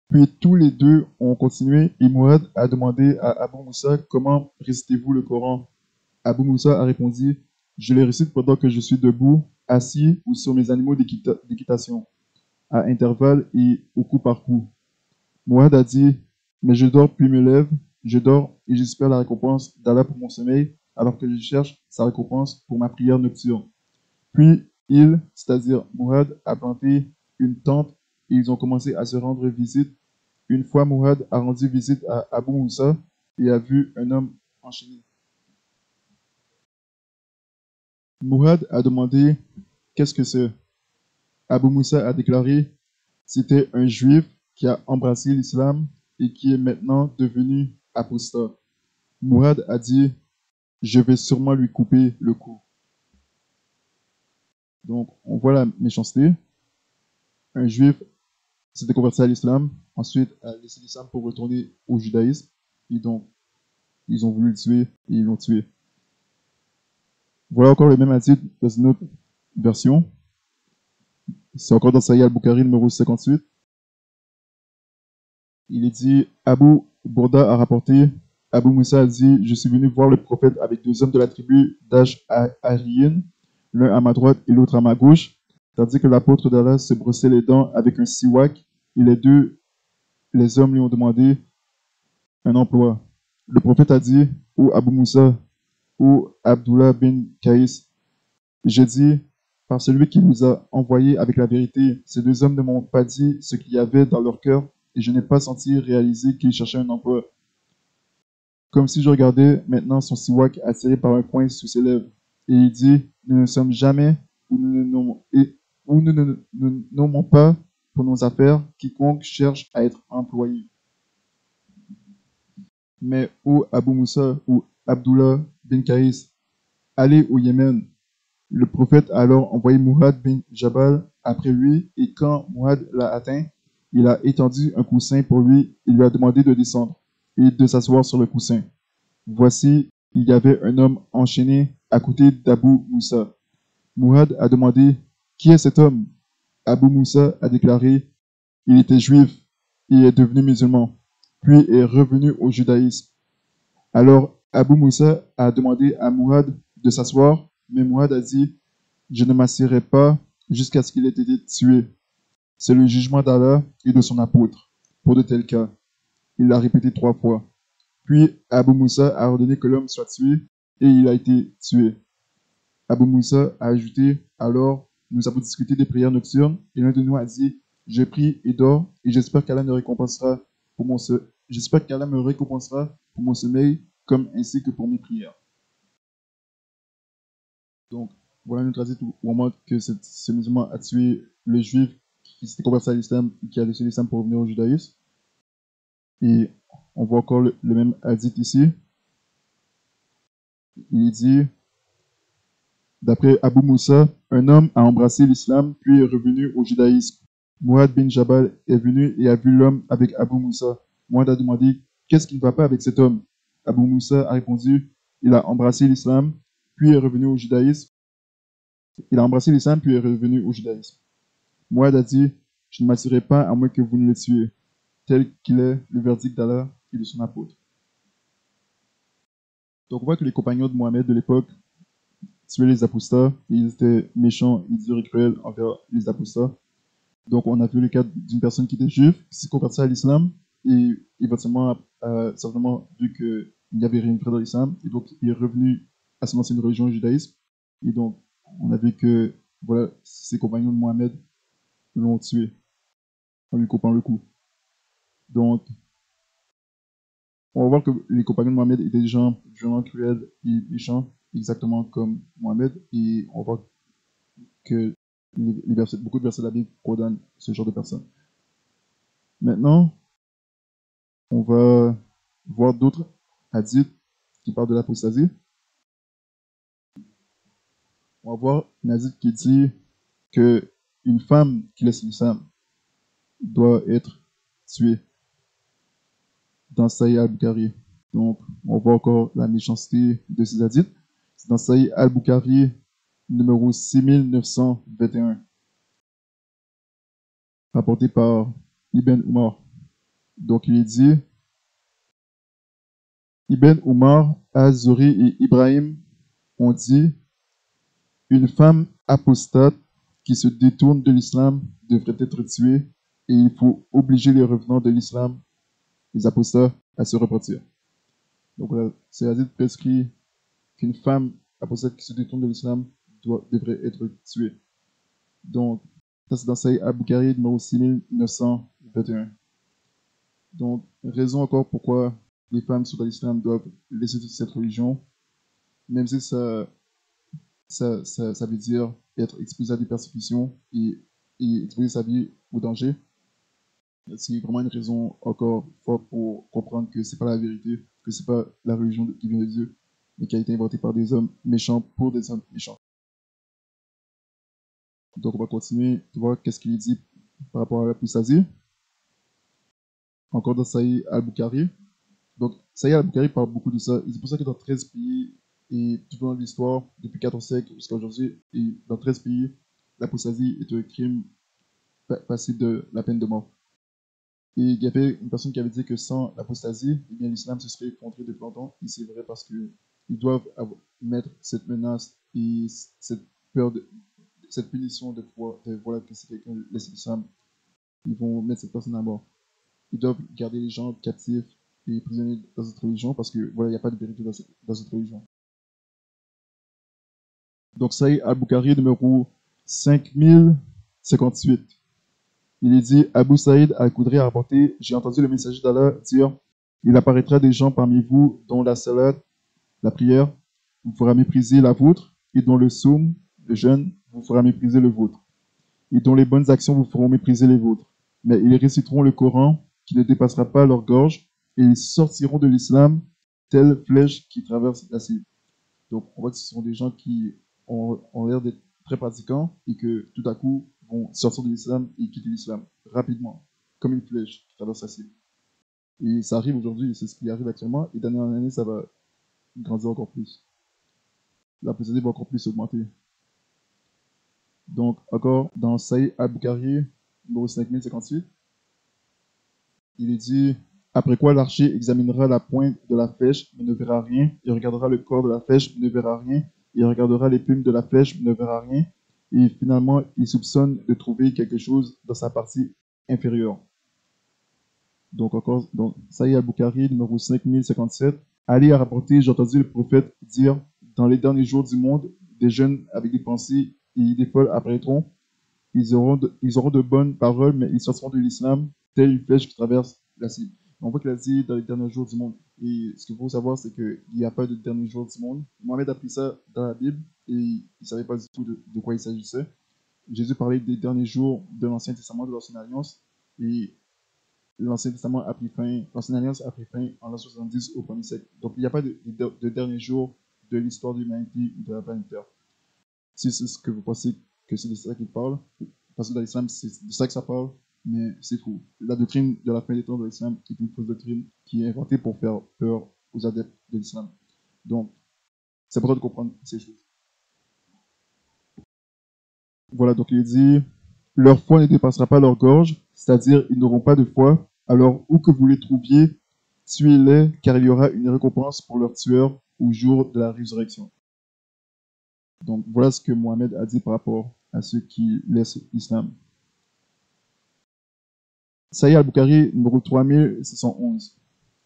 Puis tous les deux ont continué et Mourad a demandé à Abu Moussa comment récitez-vous le Coran. Abu Moussa a répondu, je le récite pendant que je suis debout, assis ou sur mes animaux d'équitation, à intervalles et au coup par coup. Mourad a dit, mais je dors puis me lève, je dors et j'espère la récompense d'Allah pour mon sommeil, alors que je cherche sa récompense pour ma prière nocturne. Puis il, c'est-à-dire Mourad, a planté une tente et ils ont commencé à se rendre visite. Une fois, Mourad a rendu visite à Abu Moussa et a vu un homme enchaîné. Mourad a demandé qu'est-ce que c'est. Abu Moussa a déclaré c'était un juif qui a embrassé l'islam et qui est maintenant devenu apostat. Mourad a dit je vais sûrement lui couper le cou. Donc, on voit la méchanceté. Un juif s'était converti à l'islam, ensuite a laissé l'islam pour retourner au judaïsme. Et donc, ils ont voulu le tuer et ils l'ont tué. Voilà encore le même hadith dans une autre version. C'est encore dans Sahih al-Bukhari numéro 58. Il est dit Abu Bourda a rapporté, Abu Moussa a dit je suis venu voir le prophète avec deux hommes de la tribu d'Ash'ariyin, l'un à ma droite et l'autre à ma gauche, tandis que l'apôtre d'Allah se brossait les dents avec un siwak, et les hommes lui ont demandé un emploi. Le prophète a dit, ou Abu Moussa, ou Abdullah bin Kaïs, j'ai dit, par celui qui vous a envoyé avec la vérité, ces deux hommes ne m'ont pas dit ce qu'il y avait dans leur cœur, et je n'ai pas senti réaliser qu'ils cherchaient un emploi. Comme si je regardais maintenant son siwak attiré par un coin sous ses lèvres. Et il dit, nous ne sommes jamais, ou nous ne nommons pas pour nos affaires quiconque cherche à être employé. Mais ô Abu Moussa ou Abdullah bin Kaïs, allez au Yémen. Le prophète a alors envoyé Mourad bin Jabal après lui, et quand Mourad l'a atteint, il a étendu un coussin pour lui et lui a demandé de descendre et de s'asseoir sur le coussin. Voici, il y avait un homme enchaîné à côté d'Abu Moussa. Mourad a demandé qui est cet homme. Abu Moussa a déclaré il était juif et est devenu musulman, puis est revenu au judaïsme. Alors Abu Moussa a demandé à Mourad de s'asseoir, mais Mourad a dit je ne m'assierai pas jusqu'à ce qu'il ait été tué. C'est le jugement d'Allah et de son apôtre pour de tels cas. Il l'a répété 3 fois. Puis Abu Moussa a ordonné que l'homme soit tué et il a été tué. Abu Moussa a ajouté alors nous avons discuté des prières nocturnes et l'un de nous a dit je prie et dors et j'espère qu'Allah me récompensera pour mon sommeil comme ainsi que pour mes prières. Donc voilà une traduite où on montre que ce musulman a tué le juif qui s'était converti à l'islam et qui a laissé l'islam pour revenir au judaïsme. Et on voit encore le même hadith ici. Il dit, d'après Abu Moussa, un homme a embrassé l'islam puis est revenu au judaïsme. Mourad bin Jabal est venu et a vu l'homme avec Abu Moussa. Mourad a demandé, qu'est-ce qui ne va pas avec cet homme? Abu Moussa a répondu, il a embrassé l'islam puis est revenu au judaïsme. Il a embrassé l'islam puis est revenu au judaïsme. Mourad a dit, je ne m'assierai pas à moins que vous ne le tuiez, tel qu'il est le verdict d'Allah et de son apôtre. Donc on voit que les compagnons de Mohammed de l'époque tuaient les apostats, et ils étaient méchants, durs et cruels envers les apostats. Donc on a vu le cas d'une personne qui était juive, qui s'est convertie à l'islam, et éventuellement, certainement vu qu'il n'y avait rien de vrai dans l'islam, et donc il est revenu à son ancienne religion, le judaïsme. Et donc on a vu que voilà, ses compagnons de Mohammed l'ont tué en lui coupant le cou. Donc on va voir que les compagnons de Mohammed étaient des gens violents, cruels et méchants, exactement comme Mohammed, et on voit que beaucoup de versets de la Bible condamnent ce genre de personnes. Maintenant, on va voir d'autres hadiths qui parlent de l'apostasie. On va voir un hadith qui dit que une femme qui laisse l'islam doit être tuée dans Sahih al-Bukhari. Donc, on voit encore la méchanceté de ces hadiths. C'est dans Sahih al-Bukhari numéro 6921, rapporté par Ibn Umar. Donc, il est dit, Ibn Umar, Az-Zuhri et Ibrahim ont dit, une femme apostate qui se détourne de l'islam devrait être tuée et il faut obliger les revenants de l'islam, les apostats, à se repentir. Donc voilà, c'est hadith prescrit qu'une femme apostate qui se détourne de l'islam devrait être tuée. Donc, ça c'est dans Sahih al-Bukhari numéro 6921. Donc, raison encore pourquoi les femmes sont dans l'islam doivent laisser cette religion, même si ça veut dire être exposé à des persécutions et exposer sa vie au danger. C'est vraiment une raison encore forte pour comprendre que c'est pas la vérité, que c'est pas la religion qui vient de Dieu, mais qui a été inventée par des hommes méchants pour des hommes méchants. Donc on va continuer de voir qu'est-ce qu'il dit par rapport à l'apostasie. Encore dans Sahih al-Bukhari. Donc Sahih al-Bukhari parle beaucoup de ça. Et c'est pour ça que dans 13 pays, et tout au long de l'histoire, depuis 14 siècles jusqu'à aujourd'hui, et dans 13 pays, l'apostasie est un crime passible de la peine de mort. Et il y avait une personne qui avait dit que sans l'apostasie, eh bien, l'islam se serait effondré depuis longtemps. Et c'est vrai parce qu'ils doivent mettre cette menace et cette peur, cette punition de pouvoir, voilà, que si quelqu'un laisse l'islam, ils vont mettre cette personne à mort. Ils doivent garder les gens captifs et prisonniers dans cette religion parce que voilà, il n'y a pas de vérité dans cette religion. Donc, Sahih al-Bukhari numéro 5058. Il est dit, Abu Saïd al-Khudri a rapporté, j'ai entendu le messager d'Allah dire, il apparaîtra des gens parmi vous dont la salade, la prière, vous fera mépriser la vôtre, et dont le soum, le jeûne, vous fera mépriser le vôtre, et dont les bonnes actions vous feront mépriser les vôtres. Mais ils réciteront le Coran, qui ne dépassera pas leur gorge, et ils sortiront de l'islam, telle flèche qui traverse la cible. Donc, on voit que ce sont des gens qui ont l'air d'être très pratiquants et que tout à coup vont sortir de l'islam et quitter l'islam rapidement, comme une flèche qui traverse la cible. Et ça arrive aujourd'hui, c'est ce qui arrive actuellement, et d'année en année, ça va grandir encore plus. La possibilité va encore plus augmenter. Donc, encore dans Sahih al-Bukhari, numéro 5058, il est dit après quoi l'archer examinera la pointe de la flèche, mais ne verra rien. Il regardera le corps de la flèche, mais ne verra rien. Il regardera les plumes de la flèche, mais ne verra rien. Et finalement, il soupçonne de trouver quelque chose dans sa partie inférieure. Donc encore, donc, Sahih al-Bukhari, numéro 5057. Ali a rapporté, j'ai entendu le prophète dire, dans les derniers jours du monde, des jeunes avec des pensées et idées folles apparaîtront. Ils auront de bonnes paroles, mais ils sortiront de l'islam, telle une flèche qui traverse la cible. On voit qu'il a dit dans les derniers jours du monde. Et ce qu'il faut savoir, c'est qu'il n'y a pas de derniers jours du monde. Mohamed a pris ça dans la Bible et il ne savait pas du tout de quoi il s'agissait. Jésus parlait des derniers jours de l'Ancien Testament, de l'Ancienne Alliance. Et l'Ancien Testament a pris fin, l'Ancienne Alliance a pris fin en l'an 70 au 1er siècle. Donc il n'y a pas de dernier jour de l'histoire de l'humanité ou de la planète Terre. Si c'est ce que vous pensez que c'est de ça qu'il parle, parce que dans l'islam, c'est de ça que ça parle, mais c'est faux. La doctrine de la fin des temps de l'islam est une fausse doctrine qui est inventée pour faire peur aux adeptes de l'islam. Donc, c'est important de comprendre ces choses. Voilà, donc il dit, leur foi ne dépassera pas leur gorge, c'est-à-dire ils n'auront pas de foi, alors où que vous les trouviez, tuez-les, car il y aura une récompense pour leurs tueurs au jour de la résurrection. Donc voilà ce que Mohamed a dit par rapport à ceux qui laissent l'islam. Sahih al-Bukhari, numéro 3611.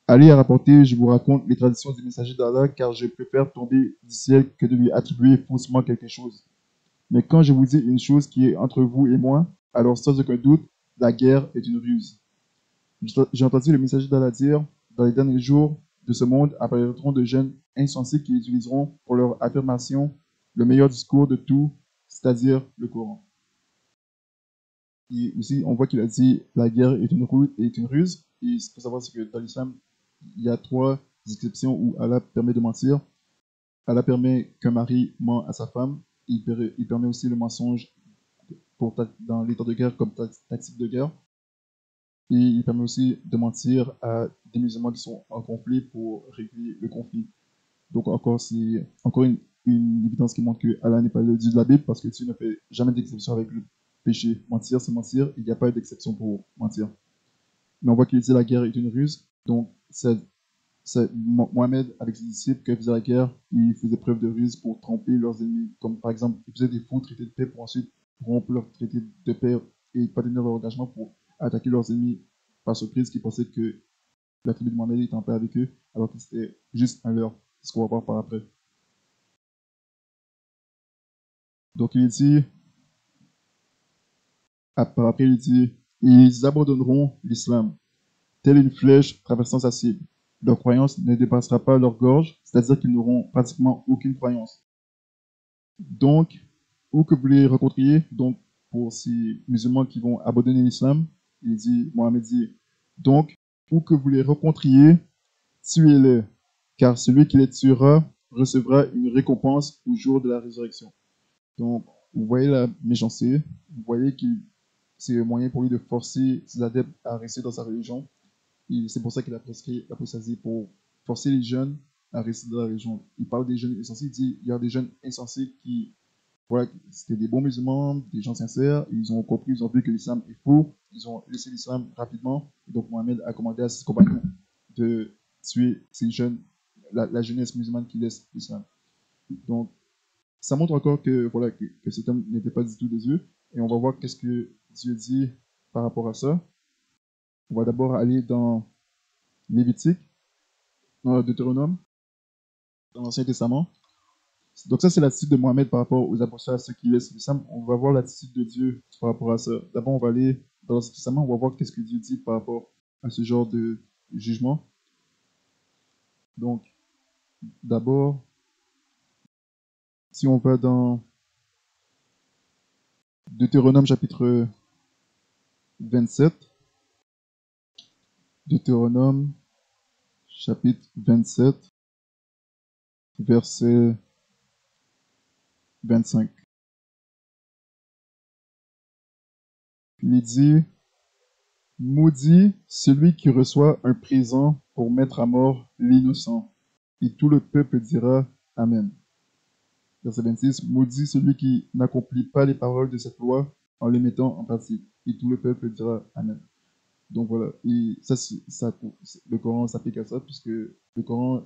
Ali a rapporté, je vous raconte les traditions des messagers d'Allah, car je préfère tomber du ciel que de lui attribuer faussement quelque chose. Mais quand je vous dis une chose qui est entre vous et moi, alors sans aucun doute, la guerre est une ruse. J'ai entendu le messager d'Allah dire, dans les derniers jours de ce monde apparaîtront de jeunes insensés qui utiliseront pour leur affirmation le meilleur discours de tout, c'est-à-dire le Coran. Et aussi, on voit qu'il a dit la guerre est une ruse. Et ce qu'il faut savoir, c'est que dans l'islam, il y a 3 exceptions où Allah permet de mentir. Allah permet qu'un mari ment à sa femme. Il permet aussi le mensonge dans les temps de guerre comme tactique de guerre. Et il permet aussi de mentir à des musulmans qui sont en conflit pour régler le conflit. Donc encore, c'est encore une évidence qui montre que Allah n'est pas le Dieu de la Bible, parce que Dieu ne fait jamais d'exception avec le péché. Mentir, c'est mentir, il n'y a pas d'exception pour mentir. Mais on voit qu'il dit la guerre est une ruse, donc Mohamed, avec ses disciples, quand il faisait la guerre, il faisait preuve de ruse pour tromper leurs ennemis. Comme par exemple, il faisait des faux traités de paix pour ensuite rompre leur traité de paix et pas tenir leur engagement pour attaquer leurs ennemis par surprise, qui pensaient que la tribu de Mohamed était en paix avec eux, alors que c'était juste un leurre. C'est ce qu'on va voir par après. Donc il dit, par après il dit, ils abandonneront l'islam, telle une flèche traversant sa cible. Leur croyance ne dépassera pas leur gorge, c'est-à-dire qu'ils n'auront pratiquement aucune croyance. Donc, où que vous les rencontriez, donc pour ces musulmans qui vont abandonner l'islam, Mohamed dit, donc, où que vous les rencontriez, tuez-les, car celui qui les tuera recevra une récompense au jour de la résurrection. Donc, vous voyez la méchanceté, vous voyez que c'est un moyen pour lui de forcer ses adeptes à rester dans sa religion. C'est pour ça qu'il a prescrit l'apostasie, pour forcer les jeunes à rester dans la religion. Il parle des jeunes insensés, il dit il y a des jeunes insensés qui, voilà, c'était des bons musulmans, des gens sincères, ils ont compris, ils ont vu que l'islam est faux, ils ont laissé l'islam rapidement. Et donc Mohamed a commandé à ses compagnons de tuer ces jeunes, la jeunesse musulmane qui laisse l'islam. Donc ça montre encore que, voilà, que cet homme n'était pas du tout de Dieu. Et on va voir qu'est-ce que Dieu dit par rapport à ça. On va d'abord aller dans Lévitique, dans le Deutéronome, dans l'Ancien Testament. Donc ça, c'est l'attitude de Mohamed par rapport aux apostats, ceux qui laissent l'islam. On va voir l'attitude de Dieu par rapport à ça. D'abord, on va aller dans l'Ancien Testament, on va voir qu'est-ce que Dieu dit par rapport à ce genre de jugement. Donc, d'abord, si on va dans Deutéronome chapitre 27, Deutéronome chapitre 27, verset 25. Il dit, maudit celui qui reçoit un présent pour mettre à mort l'innocent. Et tout le peuple dira Amen. Verset 26, maudit celui qui n'accomplit pas les paroles de cette loi en les mettant en pratique. Et tout le peuple dira Amen. Donc voilà, et le Coran s'applique à ça, puisque le Coran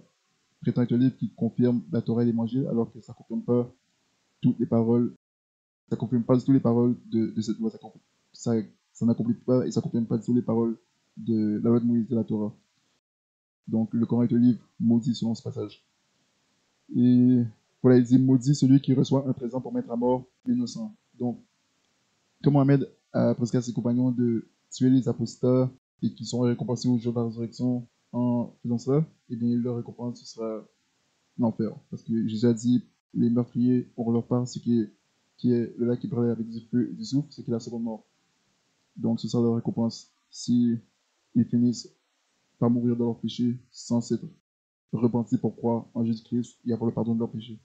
prétend être un livre qui confirme la Torah et l'Évangile, alors que ça ne confirme pas toutes les paroles, ça confirme pas toutes les paroles de cette loi, ça n'accomplit pas et ça confirme pas toutes les paroles de la loi de Moïse de la Torah. Donc le Coran est un livre maudit selon ce passage. Et voilà, il dit maudit celui qui reçoit un présent pour mettre à mort l'innocent. Donc, comme Mohamed a prescrit à ses compagnons de tuer les apostats et qui sont récompensés au jour de la résurrection en faisant cela, eh bien leur récompense ce sera l'enfer. Parce que Jésus a dit les meurtriers auront leur part, ce qui est le lac qui brûle avec du feu et du souffle, c'est qui est la seconde mort. Donc ce sera leur récompense si ils finissent par mourir de leurs péchés sans s'être repentis pour croire en Jésus-Christ et avoir le pardon de leurs péchés.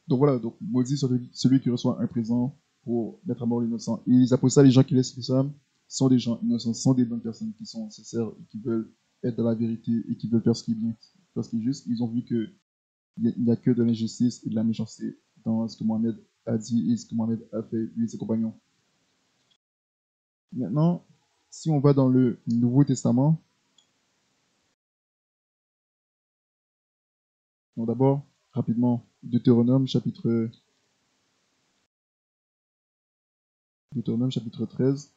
Donc voilà, donc maudit celui qui reçoit un présent pour mettre à mort l'innocent. Et les apôtres, les gens qui laissent l'islam, sont des gens innocents, sont des bonnes personnes qui sont sincères et qui veulent être dans la vérité et qui veulent faire ce qui est bien, faire ce qui est juste. Ils ont vu qu'il n'y a que de l'injustice et de la méchanceté dans ce que Mohamed a dit et ce que Mohamed a fait, lui et ses compagnons. Maintenant, si on va dans le Nouveau Testament, donc d'abord, rapidement, Deutéronome chapitre 13.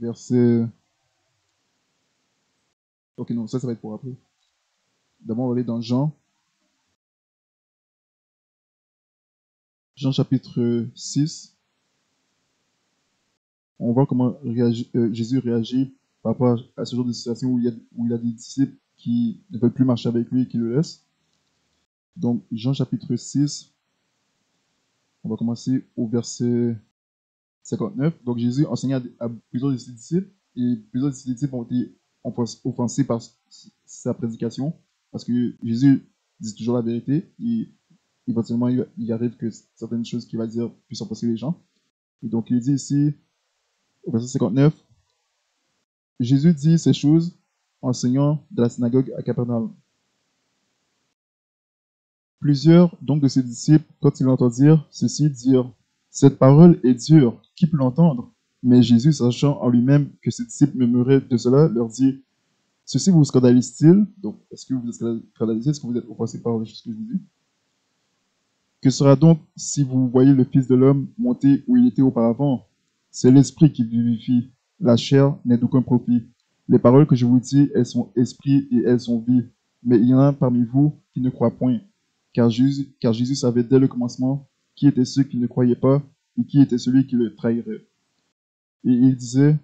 Verset... Ok, non, ça va être pour après. D'abord, on va aller dans Jean chapitre 6. On voit comment Jésus réagit par rapport à ce genre de situation où il a des disciples qui ne veulent plus marcher avec lui et qui le laissent. Donc, Jean chapitre 6, on va commencer au verset 59. Donc, Jésus enseignait à plusieurs de ses disciples et plusieurs de ses disciples ont été offensés par sa prédication parce que Jésus dit toujours la vérité et éventuellement il arrive que certaines choses qu'il va dire puissent offenser les gens. Et donc, il dit ici, au verset 59, Jésus dit ces choses enseignant de la synagogue à Capernaum. Plusieurs donc de ses disciples, quand ils entendirent ceci, dirent, cette parole est dure, qui peut l'entendre? Mais Jésus, sachant en lui-même que ses disciples murmuraient de cela, leur dit, ceci vous scandalise-t-il? Donc, est-ce que vous êtes scandalisés? Est-ce que vous êtes offensés par les choses que je vous dis? Que sera donc si vous voyez le Fils de l'homme monter où il était auparavant? C'est l'esprit qui vivifie, la chair n'est d'aucun profit. Les paroles que je vous dis, elles sont esprit et elles sont vie. Mais il y en a parmi vous qui ne croient point. Car Jésus savait dès le commencement qui étaient ceux qui ne croyaient pas et qui était celui qui le trahirait. Et il disait,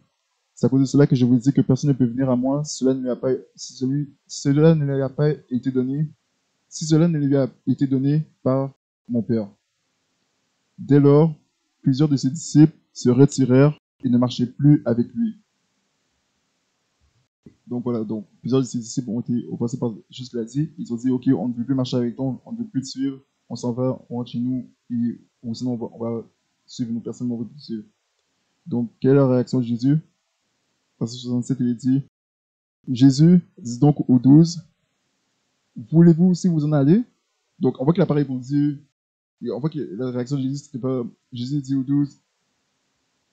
c'est à cause de cela que je vous dis que personne ne peut venir à moi si cela ne lui a pas, cela ne lui a pas été donné, si cela ne lui a été donné par mon Père. Dès lors, plusieurs de ses disciples se retirèrent et ne marchaient plus avec lui. Donc voilà, donc plusieurs de ses disciples ont été offensés par juste ce qu'il a dit. Ils ont dit, ok, on ne veut plus marcher avec toi, on ne veut plus te suivre, on s'en va, on rentre chez nous, ou sinon on va suivre nous, personne ne veut plus te suivre. Donc, quelle est la réaction de Jésus? Verset 67, il est dit, Jésus dit donc aux 12, voulez-vous aussi vous en aller? Donc, on voit qu'il n'a pas répondu. Et on voit que la réaction de Jésus, c'était pas. Jésus dit aux 12,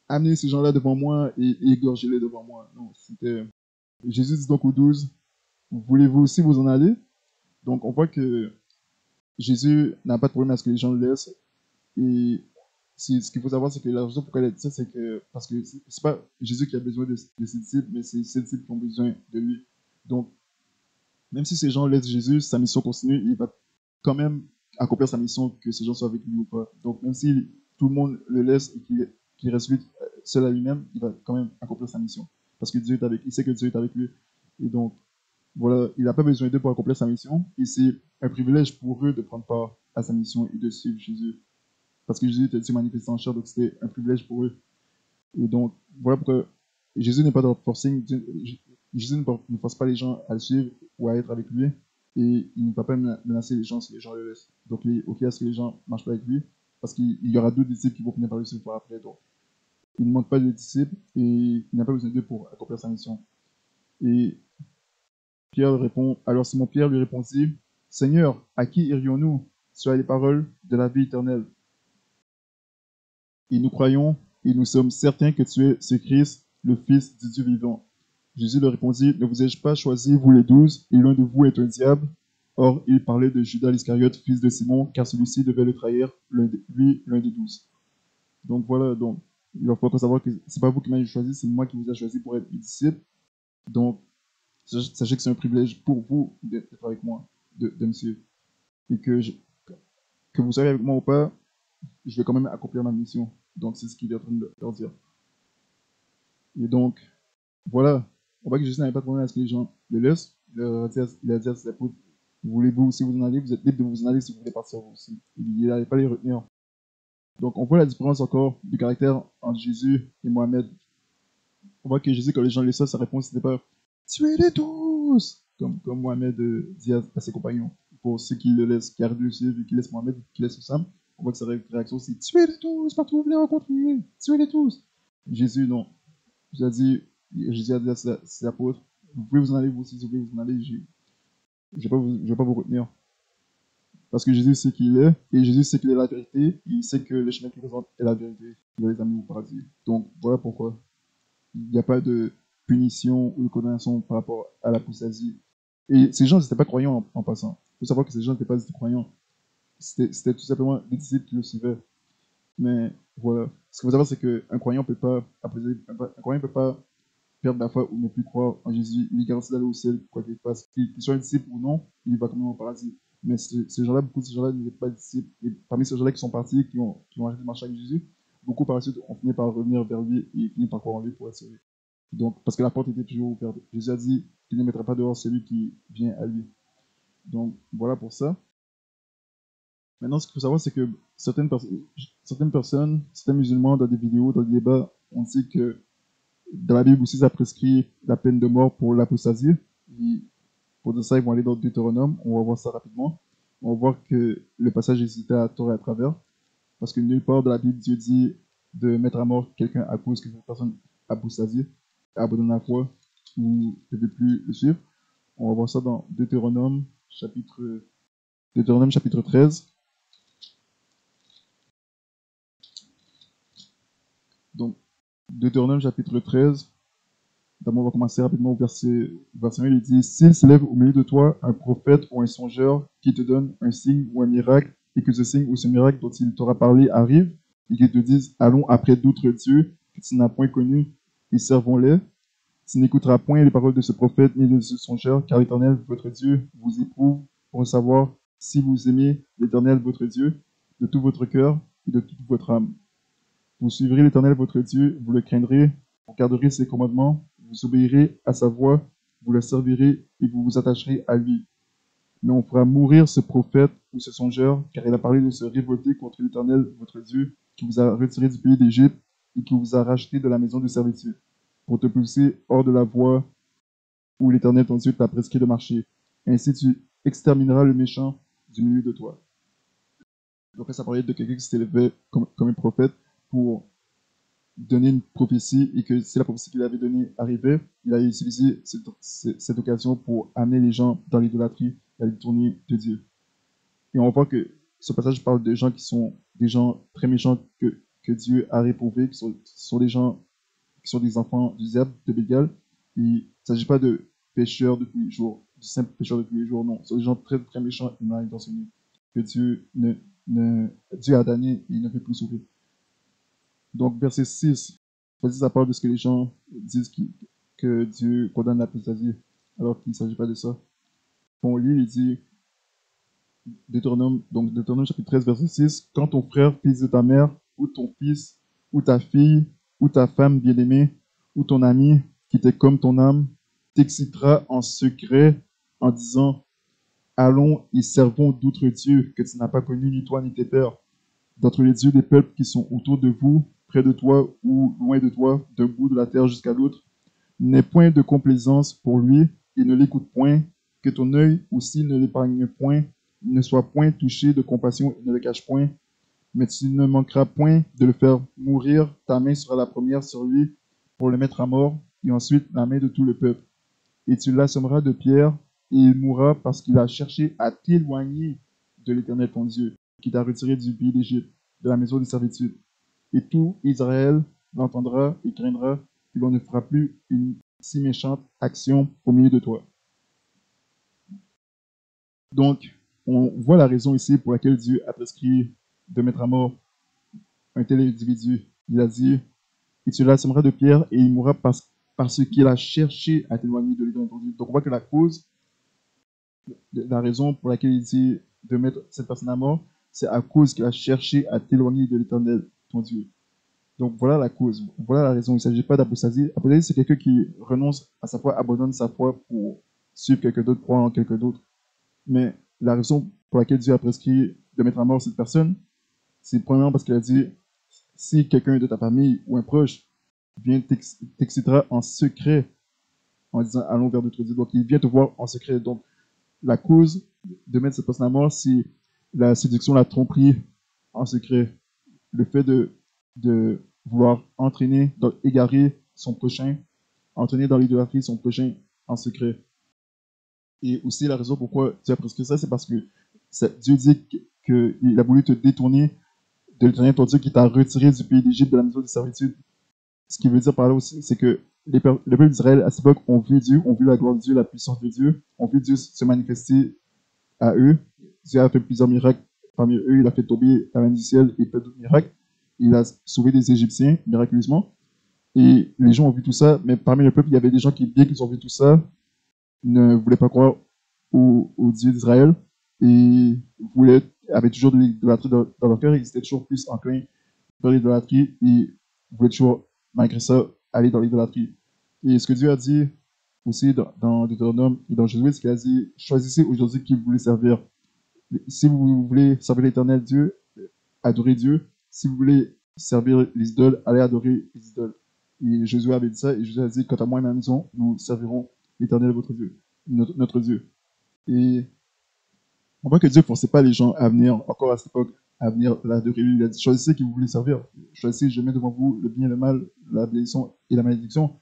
amenez ces gens-là devant moi et égorgez-les devant moi. Non, c'était. Jésus dit donc aux 12, voulez-vous aussi vous en aller? Donc, on voit que Jésus n'a pas de problème à ce que les gens le laissent. Et ce qu'il faut savoir, c'est que la raison pourquoi il a dit ça, c'est que. Parce que c'est pas Jésus qui a besoin de ses disciples, mais c'est ses disciples qui ont besoin de lui. Donc, même si ces gens laissent Jésus, sa mission continue, il va quand même accomplir sa mission, que ces gens soient avec lui ou pas. Donc, même si tout le monde le laisse et qu'il reste lui seul à lui-même, il va quand même accomplir sa mission. Parce que Dieu est avec, il sait que Dieu est avec lui. Et donc, voilà, il n'a pas besoin d'eux pour accomplir sa mission. Et c'est un privilège pour eux de prendre part à sa mission et de suivre Jésus. Parce que Jésus était Dieu manifesté en chair, donc c'était un privilège pour eux. Et donc, voilà pourquoi Jésus n'est pas dans le forcing. Jésus ne force pas les gens à le suivre ou à être avec lui. Et il ne va pas menacer les gens si les gens le laissent. Donc, il est OK à ce que les gens ne marchent pas avec lui. Parce qu'il y aura d'autres disciples qui vont finir par le suivre après. Donc, il ne manque pas de disciples et il n'a pas besoin d'eux pour accomplir sa mission. Et Pierre répond, alors Simon-Pierre lui répondit, Seigneur, à qui irions-nous? Tu as les paroles de la vie éternelle. Et nous croyons et nous sommes certains que tu es ce Christ, le Fils du Dieu vivant. Jésus leur répondit, ne vous ai-je pas choisi, vous les 12, et l'un de vous est un diable? Or, il parlait de Judas l'Iscariote, fils de Simon, car celui-ci devait le trahir, lui, l'un des 12. Donc voilà, donc, il faut encore savoir que c'est pas vous qui m'avez choisi, c'est moi qui vous ai choisi pour être mes disciples. Donc, sachez que c'est un privilège pour vous d'être avec moi, de me suivre. Et que vous soyez avec moi ou pas, je vais quand même accomplir ma mission. Donc, c'est ce qu'il est en train de leur dire. Et donc, voilà. On voit que Jésus n'avait pas de problème à ce que les gens le laissent. Il a dit à ses apôtres, voulez-vous, si vous en allez, vous êtes libre de vous en aller si vous voulez partir vous aussi. Il n'allait pas les retenir. Donc, on voit la différence encore du caractère entre Jésus et Mohamed. On voit que Jésus, quand les gens le laissaient, sa réponse, c'était pas tuez-les tous, comme Mohamed dit à ses compagnons. Pour ceux qui le laissent, qui arrêtent de le suivre et qui laissent Mohamed, qui laissent Oussam, on voit que sa réaction, c'est tuez-les tous, partout où vous les rencontrez, tuez-les tous. Jésus, non. Jésus a dit à ses apôtres, vous pouvez vous en aller, vous aussi, si vous voulez vous en aller, je ne vais pas vous retenir. Parce que Jésus sait qui il est, et Jésus sait qu'il est la vérité, et il sait que le chemin qu'il présente est la vérité. Il va les amener au paradis. Donc, voilà pourquoi. Il n'y a pas de punition ou de condamnation par rapport à l'apostasie. Et ces gens n'étaient pas croyants en passant. Il faut savoir que ces gens n'étaient pas du tout croyants. C'était tout simplement des disciples qui le suivaient. Mais voilà. Ce qu'il faut savoir, c'est qu'un croyant ne peut pas perdre la foi ou ne plus croire en Jésus. Il est garanti d'aller au ciel, quoi qu'il fasse. Qu'il soit un disciple ou non, il va quand même au paradis. Mais ces gens-là, beaucoup de ces gens-là n'étaient pas disciples. Et parmi ces gens-là qui sont partis, qui ont arrêté de marcher avec Jésus, beaucoup par la suite ont fini par revenir vers lui et fini par croire en lui pour être sauvés. Donc, parce que la porte était toujours ouverte. Jésus a dit qu'il ne mettra pas dehors celui qui vient à lui. Donc, voilà pour ça. Maintenant, ce qu'il faut savoir, c'est que certaines personnes, certains musulmans, dans des vidéos, dans des débats, ont dit que dans la Bible aussi, ça prescrit la peine de mort pour l'apostasie. Pour ça, ils vont aller dans Deutéronome. On va voir ça rapidement. On va voir que le passage est cité à tort et à travers. Parce que nulle part dans la Bible, Dieu dit de mettre à mort quelqu'un à cause que cette personne apostasie, abandonnent la foi ou ne veulent plus le suivre. On va voir ça dans Deutéronome chapitre 13. Donc, Deutéronome chapitre 13. D'abord, on va commencer rapidement au verset 1. Il dit: S'il se lève au milieu de toi un prophète ou un songeur qui te donne un signe ou un miracle, et que ce signe ou ce miracle dont il t'aura parlé arrive, et qu'il te dise: Allons après d'autres dieux que tu n'as point connus, et servons-les. Tu n'écouteras point les paroles de ce prophète ni de ce songeur, car l'Éternel, votre Dieu, vous éprouve pour savoir si vous aimez l'Éternel, votre Dieu, de tout votre cœur et de toute votre âme. Vous suivrez l'Éternel, votre Dieu, vous le craindrez, vous garderez ses commandements, vous obéirez à sa voix, vous le servirez et vous vous attacherez à lui. Mais on fera mourir ce prophète ou ce songeur, car il a parlé de se révolter contre l'Éternel, votre Dieu, qui vous a retiré du pays d'Égypte et qui vous a racheté de la maison de servitude, pour te pousser hors de la voie où l'Éternel, ton Dieu, t'a prescrit de marcher. Ainsi tu extermineras le méchant du milieu de toi. Donc là, ça parlait de quelqu'un qui s'élevait comme un prophète pour donner une prophétie, et que si la prophétie qu'il avait donnée arrivait, il allait utiliser cette occasion pour amener les gens dans l'idolâtrie et à les tourner de Dieu. Et on voit que ce passage parle de gens qui sont des gens très méchants que Dieu a réprouvés, qui sont des gens qui sont des enfants du diable, de Bégal. Il ne s'agit pas de pécheurs de tous les jours, de simples pécheurs de tous les jours, non. Ce sont des gens très, très méchants et mal intentionnés que Dieu a damné et il ne peut plus sauver. Donc, verset 6, ça parle de ce que les gens disent que Dieu condamne l'apostasie, alors qu'il ne s'agit pas de ça. Quand on lit, il dit, Deutéronome chapitre 13, verset 6, quand ton frère, fils de ta mère, ou ton fils, ou ta fille, ou ta femme bien-aimée, ou ton ami, qui t'est comme ton âme, t'excitera en secret en disant: Allons et servons d'autres dieux que tu n'as pas connus, ni toi ni tes pères, d'entre les dieux des peuples qui sont autour de vous, près de toi ou loin de toi, d'un bout de la terre jusqu'à l'autre. N'aie point de complaisance pour lui et ne l'écoute point, que ton œil aussi ne l'épargne point, ne soit point touché de compassion et ne le cache point, mais tu ne manqueras point de le faire mourir, ta main sera la première sur lui pour le mettre à mort, et ensuite la main de tout le peuple. Et tu l'assommeras de pierre, et il mourra parce qu'il a cherché à t'éloigner de l'Éternel ton Dieu, qui t'a retiré du pays d'Égypte, de la maison de servitude. Et tout Israël l'entendra et craindra que l'on ne fera plus une si méchante action au milieu de toi. Donc, on voit la raison ici pour laquelle Dieu a prescrit de mettre à mort un tel individu. Il a dit: et tu l'assommeras de pierre, et il mourra parce qu'il a cherché à t'éloigner de l'Éternel ton Dieu. Donc, on voit que la raison pour laquelle il dit de mettre cette personne à mort, c'est à cause qu'il a cherché à t'éloigner de l'Éternel ton Dieu. Donc voilà la cause, voilà la raison. Il ne s'agit pas d'apostasie. Apostasie, c'est quelqu'un qui renonce à sa foi, abandonne sa foi pour suivre quelqu'un d'autre, croire en quelqu'un d'autre. Mais la raison pour laquelle Dieu a prescrit de mettre à mort cette personne, c'est premièrement parce qu'il a dit: si quelqu'un de ta famille ou un proche vient t'excitera en secret en disant allons vers d'autres dieux. Donc il vient te voir en secret. Donc la cause de mettre cette personne à mort, c'est la séduction, la tromperie en secret. Le fait de vouloir égarer son prochain, entraîner dans l'idolâtrie son prochain en secret. Et aussi la raison pourquoi Dieu a prescrit ça, c'est parce que Dieu dit qu'il a voulu te détourner de l'Éternel ton Dieu qui t'a retiré du pays d'Égypte, de la maison de servitude. Ce qui veut dire par là aussi, c'est que le peuple d'Israël à cette époque ont vu Dieu, ont vu la gloire de Dieu, la puissance de Dieu, ont vu Dieu se manifester à eux. Dieu a fait plusieurs miracles. Parmi eux, il a fait tomber la main du ciel et fait d'autres miracles. Il a sauvé des Égyptiens miraculeusement. Et les gens ont vu tout ça, mais parmi le peuple, il y avait des gens qui, bien qu'ils ont vu tout ça, ne voulaient pas croire au Dieu d'Israël et avaient toujours de l'idolâtrie dans leur cœur. Ils étaient toujours plus enclins vers l'idolâtrie et voulaient toujours, malgré ça, aller dans l'idolâtrie. Et ce que Dieu a dit aussi dans Deutéronome et dans Josué, c'est qu'il a dit: choisissez aujourd'hui qui vous voulez servir. Si vous voulez servir l'Éternel Dieu, adorez Dieu. Si vous voulez servir les idoles, allez adorer les idoles. Et Josué avait dit ça, et Josué a dit: quant à moi et ma maison, nous servirons l'Éternel votre Dieu, notre Dieu. Et on voit que Dieu ne forçait pas les gens à venir encore à cette époque à venir l'adorer. Il a dit, choisissez qui vous voulez servir. Choisissez, je mets devant vous le bien et le mal, la bénédiction et la malédiction.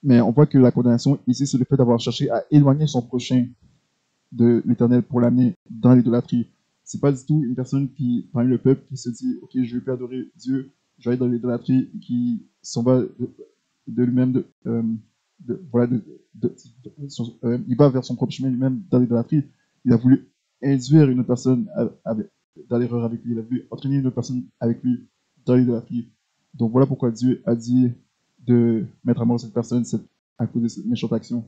Mais on voit que la condamnation ici, c'est le fait d'avoir cherché à éloigner son prochain de l'Éternel pour l'amener dans l'idolâtrie. C'est pas du tout une personne qui, parmi le peuple, qui se dit, ok, je vais plus adorer Dieu, je vais aller dans l'idolâtrie, qui s'en va de lui-même, voilà, il va vers son propre chemin lui-même dans l'idolâtrie. Il a voulu induire une autre personne dans l'erreur avec lui. Il a voulu entraîner une autre personne avec lui dans l'idolâtrie. Donc voilà pourquoi Dieu a dit de mettre à mort cette personne à cause de cette méchante action.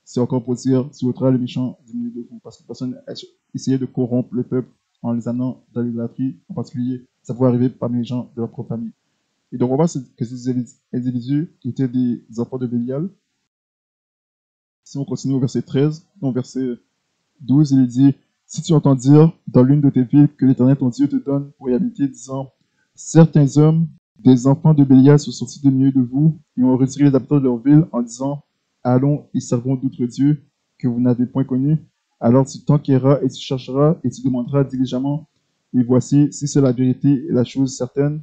C'est encore pour dire, tu ôteras le méchant du milieu de vous. Parce que personne essayait de corrompre le peuple en les amenant dans l'idolâtrie, en particulier, ça pouvait arriver parmi les gens de leur propre famille. Et donc on voit que ces individus étaient des enfants de Bélial. Si on continue au verset 13, au verset 12, il est dit, si tu entends dire dans l'une de tes villes que l'Éternel ton Dieu te donne pour y habiter, disant, certains hommes, des enfants de Bélial, sont sortis du milieu de vous et ont retiré les habitants de leur ville en disant, allons et servons d'autres dieux que vous n'avez point connus. Alors tu t'enquerras et tu chercheras et tu demanderas diligemment. Et voici, si c'est la vérité et la chose certaine,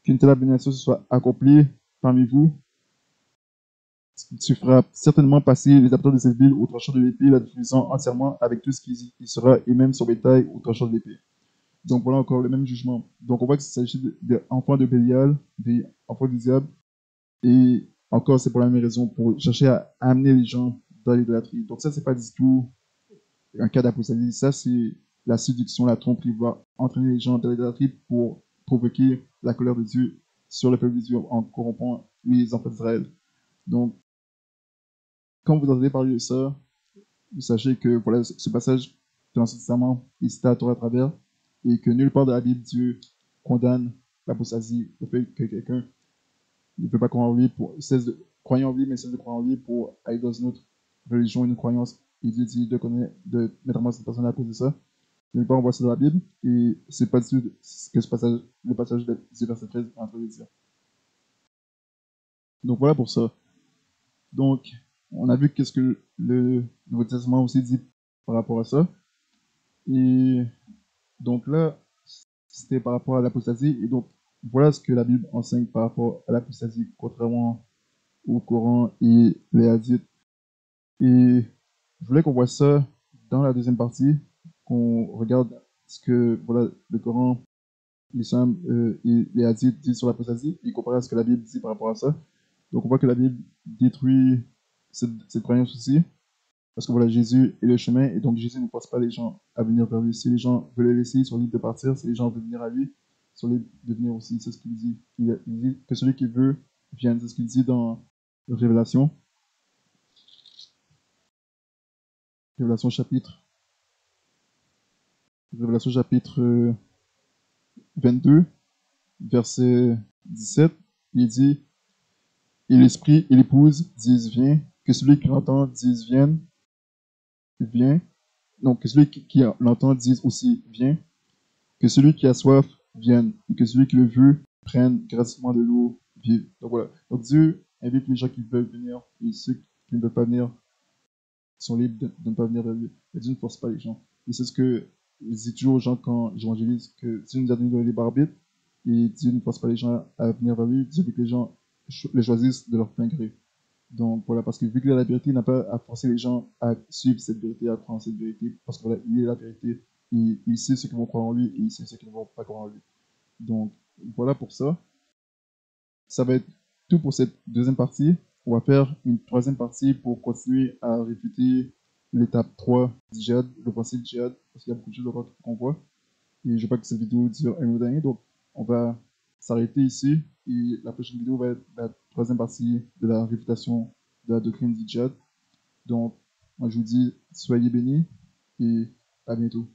qu'une telle abomination soit accomplie parmi vous, tu feras certainement passer les habitants de cette ville au tranchant de l'épée, la détruisant entièrement avec tout ce qui y sera, et même son bétail au tranchant de l'épée. Donc voilà encore le même jugement. Donc on voit qu'il s'agit d'enfants de Bélial, des enfants du diable, et encore c'est pour la même raison, pour chercher à amener les gens dans l'idolâtrie. Donc ça, c'est pas du tout un cas d'apostasie, ça c'est la séduction, la tromperie, va entraîner les gens dans l'idolâtrie pour provoquer la colère de Dieu sur le peuple de Dieu en corrompant les enfants d'Israël. Donc, quand vous entendez parler de ça, vous sachez que voilà, ce passage de l'Ancien Testament, il cite la Torah à travers, et que nulle part de la Bible, Dieu condamne l'apostasie, le fait que quelqu'un ne peut pas croire en lui, croire en lui, mais cesse de croire en lui pour aller dans une autre religion, une croyance, et Dieu dit de mettre en mort cette personne à cause de ça. Nulle part on voit ça dans la Bible, et c'est pas du tout ce que le passage du verset 13 est en train de dire. Donc voilà pour ça. Donc, on a vu qu'est-ce que le Nouveau Testament aussi dit par rapport à ça. Et donc là, c'était par rapport à l'apostasie. Et donc, voilà ce que la Bible enseigne par rapport à l'apostasie, contrairement au Coran et les hadiths. Et je voulais qu'on voit ça dans la deuxième partie, qu'on regarde ce que voilà, le Coran, l'islam et les hadiths disent sur l'apostasie, et comparé à ce que la Bible dit par rapport à ça. Donc on voit que la Bible détruit cette croyance aussi. Parce que voilà, Jésus est le chemin, et donc Jésus ne force pas les gens à venir vers lui. Si les gens veulent le laisser, ils sont libres de partir. Si les gens veulent venir à lui, ils sont libres de venir aussi. C'est ce qu'il dit. Il dit que celui qui veut vienne. C'est ce qu'il dit dans Révélation. Révélation chapitre, Révélation chapitre 22, verset 17. Il dit, et l'esprit et l'épouse disent viens, que celui qui l'entend dise vienne, viens. Donc que celui qui l'entend dise aussi viens. Que celui qui a soif vienne et que celui qui le veut prenne gratuitement de l'eau vive. Donc voilà. Donc Dieu invite les gens qui veulent venir et ceux qui ne veulent pas venir sont libres de ne pas venir vers lui. Mais Dieu ne force pas les gens. Et c'est ce que je dis toujours aux gens quand j'évangélise, que Dieu nous a donné le libre arbitre et Dieu ne force pas les gens à venir vers lui. Dieu veut que les gens les choisissent de leur plein gré. Donc voilà, parce que vu qu'il a la vérité, il n'a pas à forcer les gens à suivre cette vérité, à croire en cette vérité, parce que voilà, il est la vérité. Il sait ceux qui vont croire en lui et il sait ceux qui ne vont pas croire en lui. Donc voilà pour ça. Ça va être tout pour cette deuxième partie. On va faire une troisième partie pour continuer à réfuter l'étape 3 du djihad, le principe du djihad, parce qu'il y a beaucoup de choses encore qu'on voit. Et je veux pas que cette vidéo dure un minute dernier, donc on va s'arrêter ici. Et la prochaine vidéo va être la troisième partie de la réfutation de la doctrine du djihad. Donc, moi je vous dis, soyez bénis et à bientôt.